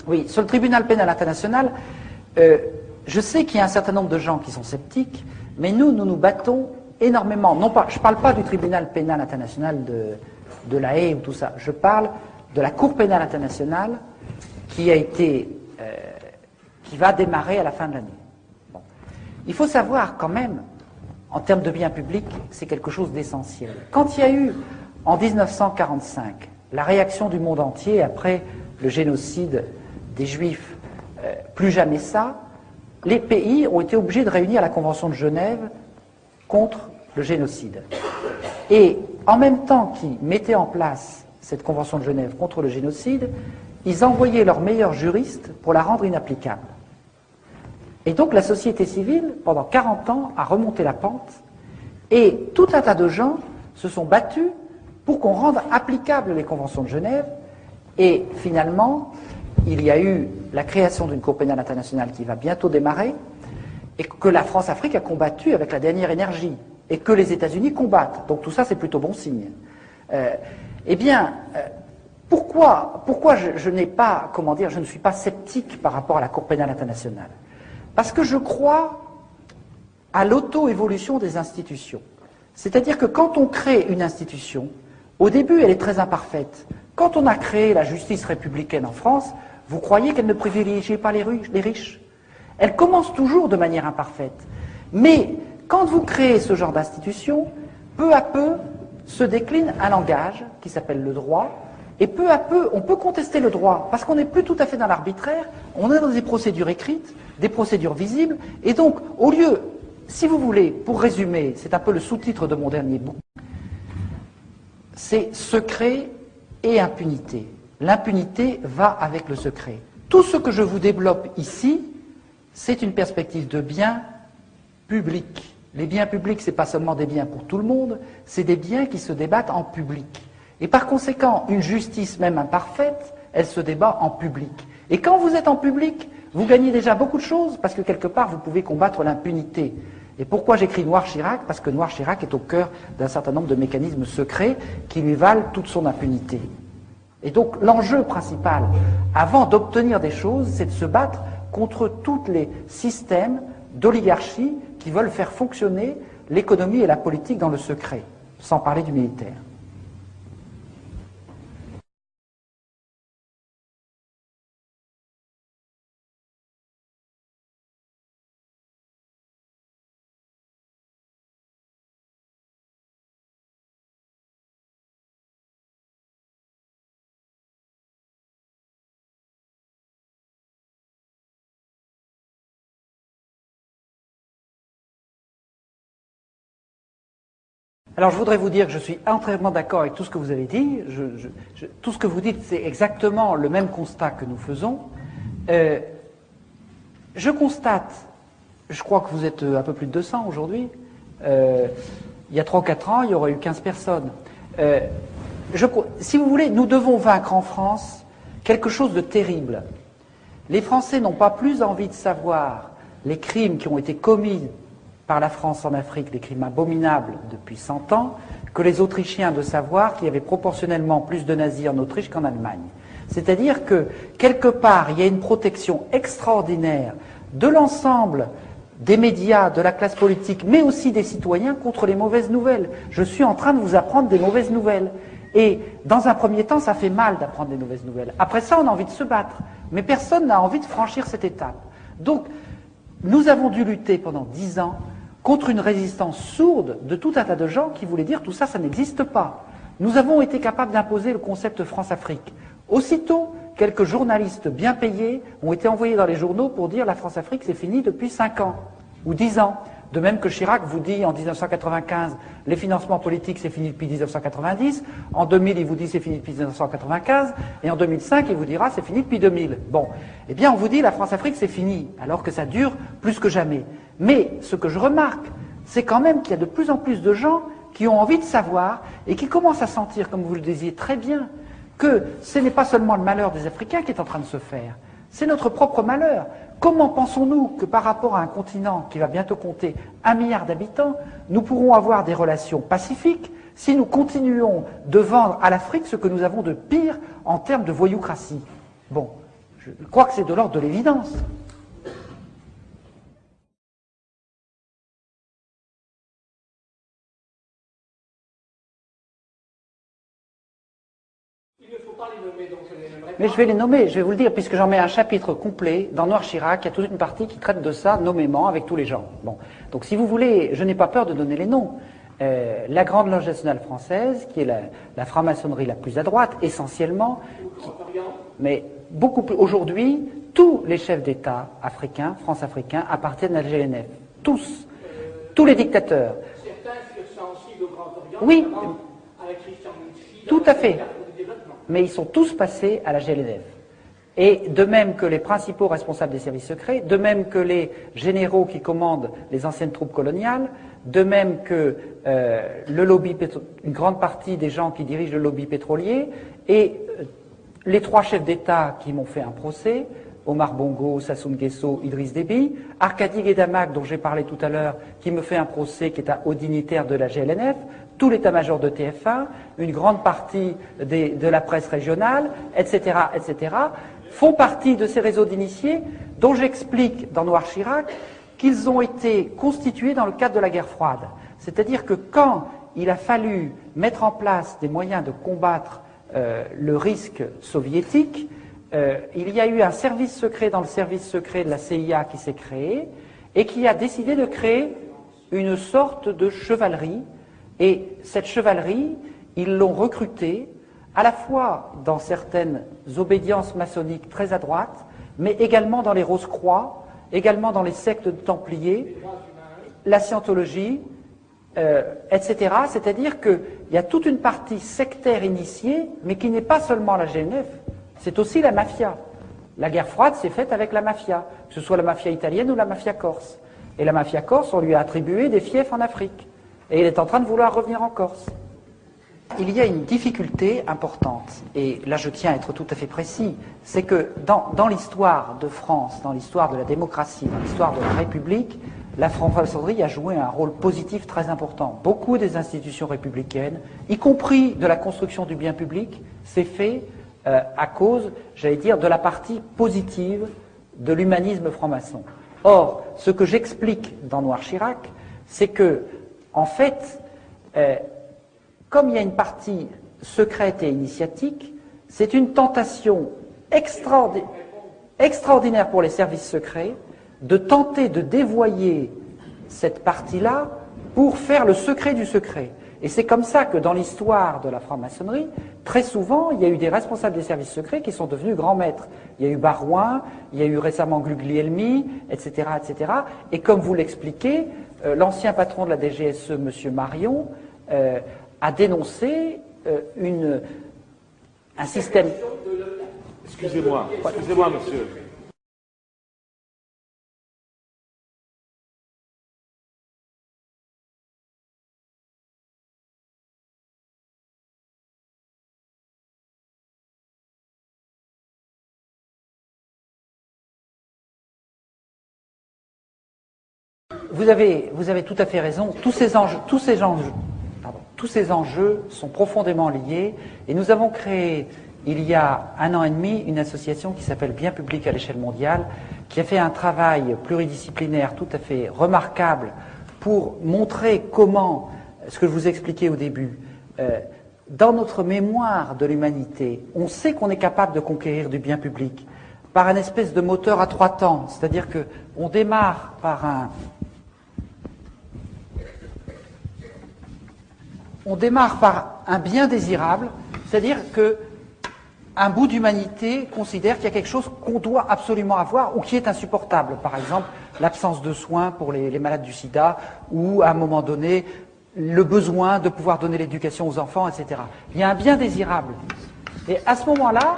A: Oui, sur le tribunal pénal international, je sais qu'il y a un certain nombre de gens qui sont sceptiques, mais nous nous battons énormément. Non pas, je ne parle pas du tribunal pénal international de La Haye ou tout ça, je parle de la Cour pénale internationale qui va démarrer à la fin de l'année. Bon. Il faut savoir quand même, en termes de biens publics, c'est quelque chose d'essentiel. Quand il y a eu, en 1945, la réaction du monde entier après le génocide des Juifs, plus jamais ça, les pays ont été obligés de réunir la Convention de Genève contre le génocide. Et en même temps qu'ils mettaient en place cette Convention de Genève contre le génocide, ils envoyaient leurs meilleurs juristes pour la rendre inapplicable. Et donc la société civile, pendant 40 ans, a remonté la pente, et tout un tas de gens se sont battus pour qu'on rende applicables les conventions de Genève, et finalement, il y a eu la création d'une Cour pénale internationale qui va bientôt démarrer, et que la France-Afrique a combattu avec la dernière énergie, et que les États-Unis combattent. Donc tout ça, c'est plutôt bon signe. Pourquoi je n'ai pas, comment dire, je ne suis pas sceptique par rapport à la Cour pénale internationale? Parce que je crois à l'auto-évolution des institutions. C'est-à-dire que quand on crée une institution, au début, elle est très imparfaite. Quand on a créé la justice républicaine en France, vous croyez qu'elle ne privilégiait pas les riches? Elle commence toujours de manière imparfaite. Mais quand vous créez ce genre d'institution, peu à peu se décline un langage qui s'appelle le droit, et peu à peu, on peut contester le droit, parce qu'on n'est plus tout à fait dans l'arbitraire, on est dans des procédures écrites, des procédures visibles, et donc, au lieu, si vous voulez, pour résumer, c'est un peu le sous-titre de mon dernier bouquin, c'est secret et impunité. L'impunité va avec le secret. Tout ce que je vous développe ici, c'est une perspective de biens publics. Les biens publics, ce n'est pas seulement des biens pour tout le monde, c'est des biens qui se débattent en public. Et par conséquent, une justice même imparfaite, elle se débat en public. Et quand vous êtes en public, vous gagnez déjà beaucoup de choses, parce que quelque part, vous pouvez combattre l'impunité. Et pourquoi j'écris Noir Chirac? Parce que Noir Chirac est au cœur d'un certain nombre de mécanismes secrets qui lui valent toute son impunité. Et donc, l'enjeu principal, avant d'obtenir des choses, c'est de se battre contre tous les systèmes d'oligarchie qui veulent faire fonctionner l'économie et la politique dans le secret, sans parler du militaire. Alors je voudrais vous dire que je suis entièrement d'accord avec tout ce que vous avez dit. Tout ce que vous dites, c'est exactement le même constat que nous faisons. Je constate, je crois que vous êtes un peu plus de 200 aujourd'hui. Il y a 3 ou 4 ans, il y aurait eu 15 personnes. Si vous voulez, nous devons vaincre en France quelque chose de terrible. Les Français n'ont pas plus envie de savoir les crimes qui ont été commis par la France en Afrique, des crimes abominables depuis 100 ans, que les Autrichiens de savoir qu'il y avait proportionnellement plus de nazis en Autriche qu'en Allemagne. C'est-à-dire que, quelque part, il y a une protection extraordinaire de l'ensemble des médias, de la classe politique, mais aussi des citoyens contre les mauvaises nouvelles. Je suis en train de vous apprendre des mauvaises nouvelles. Et dans un premier temps, ça fait mal d'apprendre des mauvaises nouvelles. Après ça, on a envie de se battre. Mais personne n'a envie de franchir cette étape. Donc, nous avons dû lutter pendant 10 ans contre une résistance sourde de tout un tas de gens qui voulaient dire tout ça, ça n'existe pas. Nous avons été capables d'imposer le concept France-Afrique. Aussitôt, quelques journalistes bien payés ont été envoyés dans les journaux pour dire la France-Afrique c'est fini depuis 5 ans ou 10 ans. De même que Chirac vous dit en 1995, les financements politiques c'est fini depuis 1990, en 2000 il vous dit c'est fini depuis 1995, et en 2005 il vous dira c'est fini depuis 2000. Bon, eh bien on vous dit la France-Afrique c'est fini, alors que ça dure plus que jamais. Mais ce que je remarque, c'est quand même qu'il y a de plus en plus de gens qui ont envie de savoir et qui commencent à sentir, comme vous le disiez très bien, que ce n'est pas seulement le malheur des Africains qui est en train de se faire, c'est notre propre malheur. Comment pensons-nous que par rapport à un continent qui va bientôt compter 1 milliard d'habitants, nous pourrons avoir des relations pacifiques si nous continuons de vendre à l'Afrique ce que nous avons de pire en termes de voyoucratie? Bon, je crois que c'est de l'ordre de l'évidence. Mais je vais les nommer, je vais vous le dire, puisque j'en mets un chapitre complet dans Noir Chirac, il y a toute une partie qui traite de ça nommément avec tous les gens. Bon. Donc si vous voulez, je n'ai pas peur de donner les noms. La Grande Loge nationale française, qui est la franc-maçonnerie la plus à droite, essentiellement, mais beaucoup plus. Aujourd'hui, tous les chefs d'État africains, france-africains, appartiennent à la GNF. Tous. Tous les dictateurs.
B: Certains furent sensibles au Grand Orient,
A: oui,
B: avec Christian Mutfi,
A: tout à fait. Mais ils sont tous passés à la GLNF. Et de même que les principaux responsables des services secrets, de même que les généraux qui commandent les anciennes troupes coloniales, de même que le lobby une grande partie des gens qui dirigent le lobby pétrolier, et les 3 chefs d'État qui m'ont fait un procès, Omar Bongo, Sassou Nguesso, Idriss Déby, Arkady Guédamac, dont j'ai parlé tout à l'heure, qui me fait un procès qui est un haut dignitaire de la GLNF, tout l'état-major de TF1, une grande partie de la presse régionale, etc., etc., font partie de ces réseaux d'initiés dont j'explique dans Noir Chirac qu'ils ont été constitués dans le cadre de la guerre froide. C'est-à-dire que quand il a fallu mettre en place des moyens de combattre le risque soviétique, il y a eu un service secret dans le service secret de la CIA qui s'est créé et qui a décidé de créer une sorte de chevalerie. Et cette chevalerie, ils l'ont recrutée à la fois dans certaines obédiences maçonniques très à droite, mais également dans les Rose-Croix, également dans les sectes de Templiers, la scientologie, etc. C'est-à-dire qu'il y a toute une partie sectaire initiée, mais qui n'est pas seulement la GNF, c'est aussi la mafia. La guerre froide s'est faite avec la mafia, que ce soit la mafia italienne ou la mafia corse. Et la mafia corse, on lui a attribué des fiefs en Afrique. Et il est en train de vouloir revenir en Corse. Il y a une difficulté importante, et là je tiens à être tout à fait précis, c'est que dans l'histoire de France, dans l'histoire de la démocratie, dans l'histoire de la République, la franc-maçonnerie a joué un rôle positif très important. Beaucoup des institutions républicaines, y compris de la construction du bien public, s'est fait à cause, j'allais dire, de la partie positive de l'humanisme franc-maçon. Or, ce que j'explique dans Noir Chirac, c'est que en fait, comme il y a une partie secrète et initiatique, c'est une tentation extraordinaire pour les services secrets de tenter de dévoyer cette partie-là pour faire le secret du secret. Et c'est comme ça que dans l'histoire de la franc-maçonnerie, très souvent, il y a eu des responsables des services secrets qui sont devenus grands maîtres. Il y a eu Barouin, il y a eu récemment Guglielmi, etc., etc. Et comme vous l'expliquez, l'ancien patron de la DGSE, M. Marion, a dénoncé un système...
C: Excusez-moi, monsieur.
A: Vous avez tout à fait raison. Tous ces enjeux sont profondément liés. Et nous avons créé, il y a 1 an et demi, une association qui s'appelle Bien Public à l'échelle mondiale, qui a fait un travail pluridisciplinaire tout à fait remarquable pour montrer comment, ce que je vous expliquais au début, dans notre mémoire de l'humanité, on sait qu'on est capable de conquérir du bien public par un espèce de moteur à 3 temps. C'est-à-dire qu'on démarre par un bien désirable, c'est-à-dire qu'un bout d'humanité considère qu'il y a quelque chose qu'on doit absolument avoir ou qui est insupportable. Par exemple, l'absence de soins pour les malades du sida, ou à un moment donné, le besoin de pouvoir donner l'éducation aux enfants, etc. Il y a un bien désirable. Et à ce moment-là,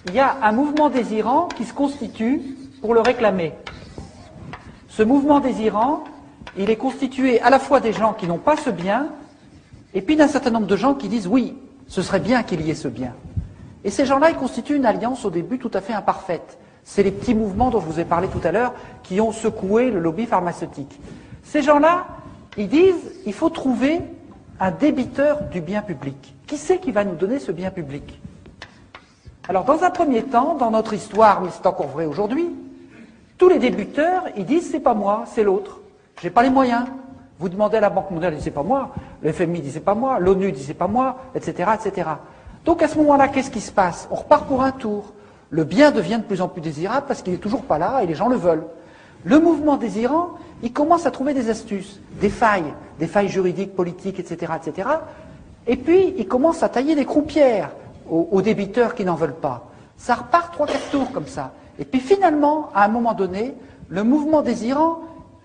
A: il y a un mouvement désirant qui se constitue pour le réclamer. Ce mouvement désirant, il est constitué à la fois des gens qui n'ont pas ce bien, et puis d'un certain nombre de gens qui disent oui, ce serait bien qu'il y ait ce bien. Et ces gens-là, ils constituent une alliance au début tout à fait imparfaite. C'est les petits mouvements dont je vous ai parlé tout à l'heure qui ont secoué le lobby pharmaceutique. Ces gens-là, ils disent il faut trouver un débiteur du bien public. Qui c'est qui va nous donner ce bien public? Alors, dans un premier temps, dans notre histoire, mais c'est encore vrai aujourd'hui, tous les débiteurs, ils disent c'est pas moi, c'est l'autre. J'ai pas les moyens. Vous demandez à la Banque mondiale, ils disent c'est pas moi. Le FMI dit c'est pas moi. L'ONU dit c'est pas moi, etc., etc. Donc à ce moment-là, qu'est-ce qui se passe? On repart pour un tour. Le bien devient de plus en plus désirable parce qu'il n'est toujours pas là et les gens le veulent. Le mouvement désirant, il commence à trouver des astuces, des failles juridiques, politiques, etc., etc. Et puis, il commence à tailler des croupières aux débiteurs qui n'en veulent pas. Ça repart 3-4 tours comme ça. Et puis finalement, à un moment donné, le mouvement désirant,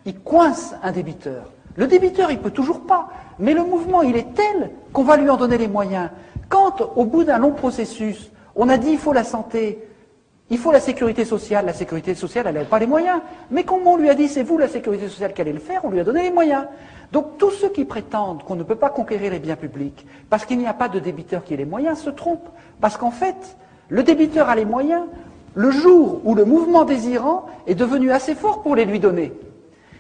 A: il coince un débiteur. Le débiteur, il peut toujours pas. Mais le mouvement, il est tel qu'on va lui en donner les moyens. Quand, au bout d'un long processus, on a dit il faut la santé, il faut la sécurité sociale elle n'avait pas les moyens. Mais comme on lui a dit c'est vous la sécurité sociale qui allez le faire, on lui a donné les moyens. Donc tous ceux qui prétendent qu'on ne peut pas conquérir les biens publics parce qu'il n'y a pas de débiteur qui ait les moyens se trompent. Parce qu'en fait, le débiteur a les moyens le jour où le mouvement désirant est devenu assez fort pour les lui donner.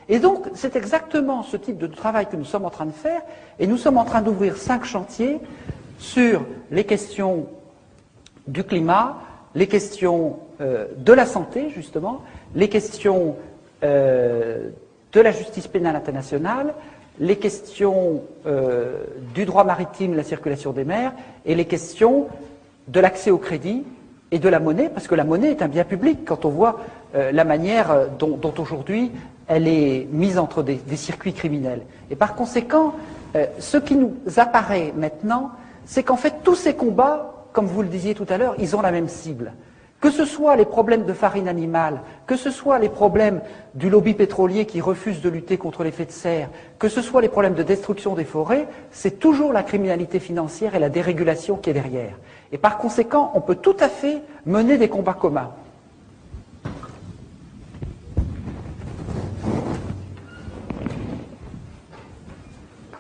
A: Et donc, c'est exactement ce type de travail que nous sommes en train de faire, et nous sommes en train d'ouvrir 5 chantiers sur les questions du climat, les questions de la santé, justement, les questions de la justice pénale internationale, les questions du droit maritime, la circulation des mers, et les questions de l'accès au crédit et de la monnaie, parce que la monnaie est un bien public quand on voit la manière dont aujourd'hui elle est mise entre des circuits criminels. Et par conséquent, ce qui nous apparaît maintenant, c'est qu'en fait tous ces combats, comme vous le disiez tout à l'heure, ils ont la même cible. Que ce soit les problèmes de farine animale, que ce soit les problèmes du lobby pétrolier qui refuse de lutter contre l'effet de serre, que ce soit les problèmes de destruction des forêts, c'est toujours la criminalité financière et la dérégulation qui est derrière. Et par conséquent, on peut tout à fait mener des combats communs.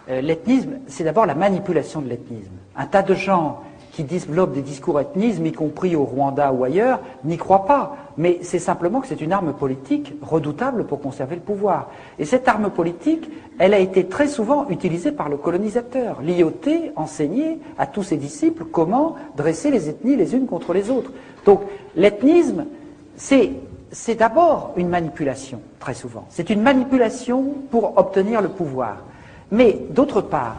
A: L'ethnisme, c'est d'abord la manipulation de l'ethnisme. Un tas de gens qui développent des discours ethnismes, y compris au Rwanda ou ailleurs, n'y croient pas. Mais c'est simplement que c'est une arme politique redoutable pour conserver le pouvoir. Et cette arme politique, elle a été très souvent utilisée par le colonisateur. L'IOT enseignait à tous ses disciples comment dresser les ethnies les unes contre les autres. Donc l'ethnisme, c'est d'abord une manipulation, très souvent. C'est une manipulation pour obtenir le pouvoir. Mais d'autre part,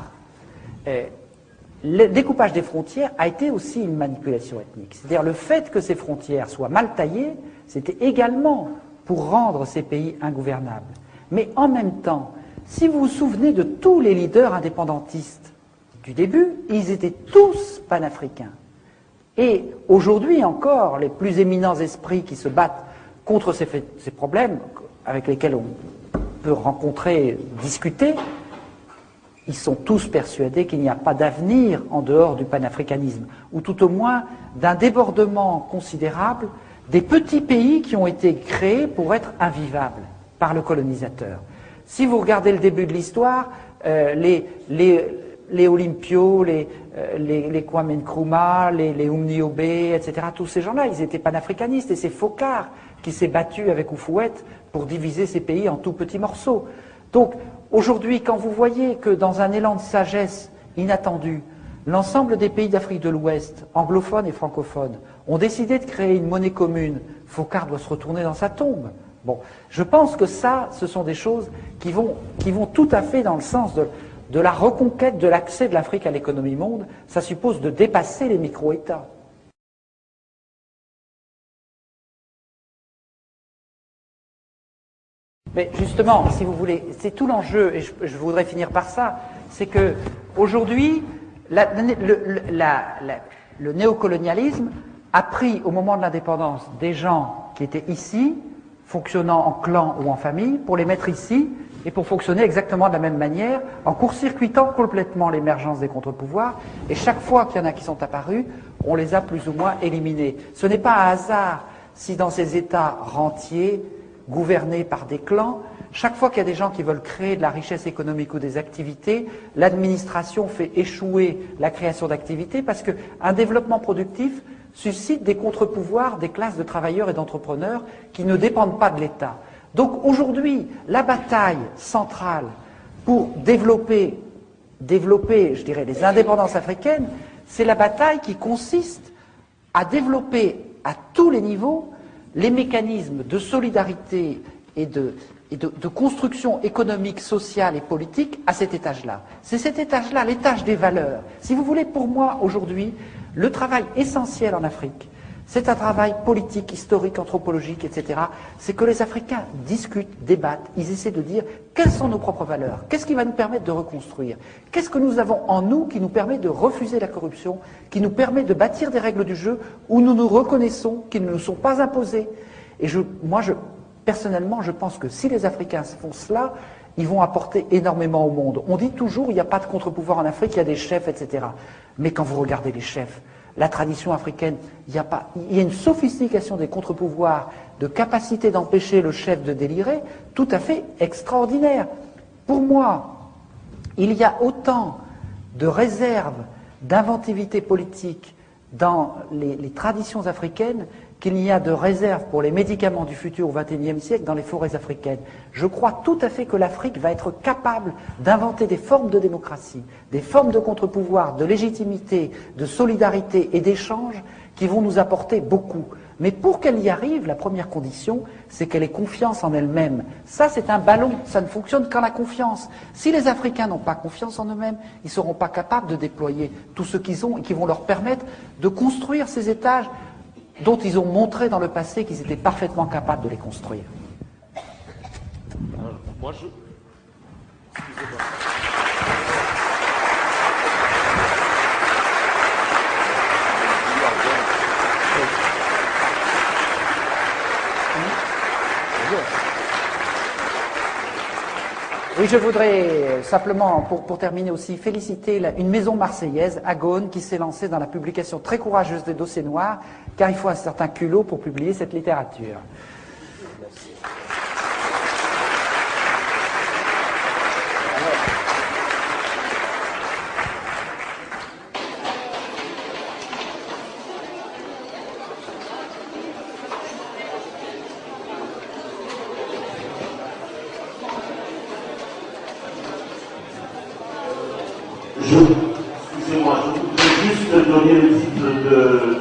A: le découpage des frontières a été aussi une manipulation ethnique. C'est-à-dire le fait que ces frontières soient mal taillées, c'était également pour rendre ces pays ingouvernables. Mais en même temps, si vous vous souvenez de tous les leaders indépendantistes du début, ils étaient tous panafricains. Et aujourd'hui encore, les plus éminents esprits qui se battent contre ces problèmes, avec lesquels on peut rencontrer, discuter, ils sont tous persuadés qu'il n'y a pas d'avenir en dehors du panafricanisme, ou tout au moins d'un débordement considérable des petits pays qui ont été créés pour être invivables par le colonisateur. Si vous regardez le début de l'histoire, les Olympio, les Kwame Nkrumah, les Umniobé, etc., tous ces gens-là, ils étaient panafricanistes, et c'est Focard qui s'est battu avec Houphouët pour diviser ces pays en tout petits morceaux. Donc, aujourd'hui, quand vous voyez que dans un élan de sagesse inattendu, l'ensemble des pays d'Afrique de l'Ouest, anglophones et francophones, ont décidé de créer une monnaie commune, Focard doit se retourner dans sa tombe. Bon, je pense que ça, ce sont des choses qui vont tout à fait dans le sens de la reconquête de l'accès de l'Afrique à l'économie monde. Ça suppose de dépasser les micro-États. Mais justement, si vous voulez, c'est tout l'enjeu, et je voudrais finir par ça, c'est que aujourd'hui, le néocolonialisme a pris au moment de l'indépendance des gens qui étaient ici, fonctionnant en clan ou en famille, pour les mettre ici et pour fonctionner exactement de la même manière, en court-circuitant complètement l'émergence des contre-pouvoirs. Et chaque fois qu'il y en a qui sont apparus, on les a plus ou moins éliminés. Ce n'est pas un hasard si dans ces États rentiers, gouvernés par des clans, chaque fois qu'il y a des gens qui veulent créer de la richesse économique ou des activités, l'administration fait échouer la création d'activités parce qu'un développement productif suscite des contre-pouvoirs des classes de travailleurs et d'entrepreneurs qui ne dépendent pas de l'État. Donc aujourd'hui, la bataille centrale pour développer, je dirais, les indépendances africaines, c'est la bataille qui consiste à développer à tous les niveaux les mécanismes de solidarité et de construction économique, sociale et politique à cet étage-là. C'est cet étage-là, l'étage des valeurs. Si vous voulez, pour moi, aujourd'hui, le travail essentiel en Afrique, c'est un travail politique, historique, anthropologique, etc. C'est que les Africains discutent, débattent, ils essaient de dire quelles sont nos propres valeurs, qu'est-ce qui va nous permettre de reconstruire, qu'est-ce que nous avons en nous qui nous permet de refuser la corruption, qui nous permet de bâtir des règles du jeu où nous nous reconnaissons, qui ne nous sont pas imposées. Et personnellement, je pense que si les Africains font cela, ils vont apporter énormément au monde. On dit toujours il n'y a pas de contre-pouvoir en Afrique, il y a des chefs, etc. Mais quand vous regardez les chefs, la tradition africaine, il y a une sophistication des contre-pouvoirs, de capacité d'empêcher le chef de délirer, tout à fait extraordinaire. Pour moi, il y a autant de réserves d'inventivité politique dans les traditions africaines qu'il n'y a de réserve pour les médicaments du futur au XXIe siècle dans les forêts africaines. Je crois tout à fait que l'Afrique va être capable d'inventer des formes de démocratie, des formes de contre-pouvoir, de légitimité, de solidarité et d'échange qui vont nous apporter beaucoup. Mais pour qu'elle y arrive, la première condition, c'est qu'elle ait confiance en elle-même. Ça, c'est un ballon, ça ne fonctionne qu'en la confiance. Si les Africains n'ont pas confiance en eux-mêmes, ils ne seront pas capables de déployer tout ce qu'ils ont et qui vont leur permettre de construire ces étages dont ils ont montré dans le passé qu'ils étaient parfaitement capables de les construire.
C: Alors, moi, excusez-moi.
A: Oui, je voudrais simplement, pour terminer aussi, féliciter une maison marseillaise, Agone, qui s'est lancée dans la publication très courageuse des dossiers noirs, car il faut un certain culot pour publier cette littérature.
D: Excusez-moi, je voudrais juste donner le titre de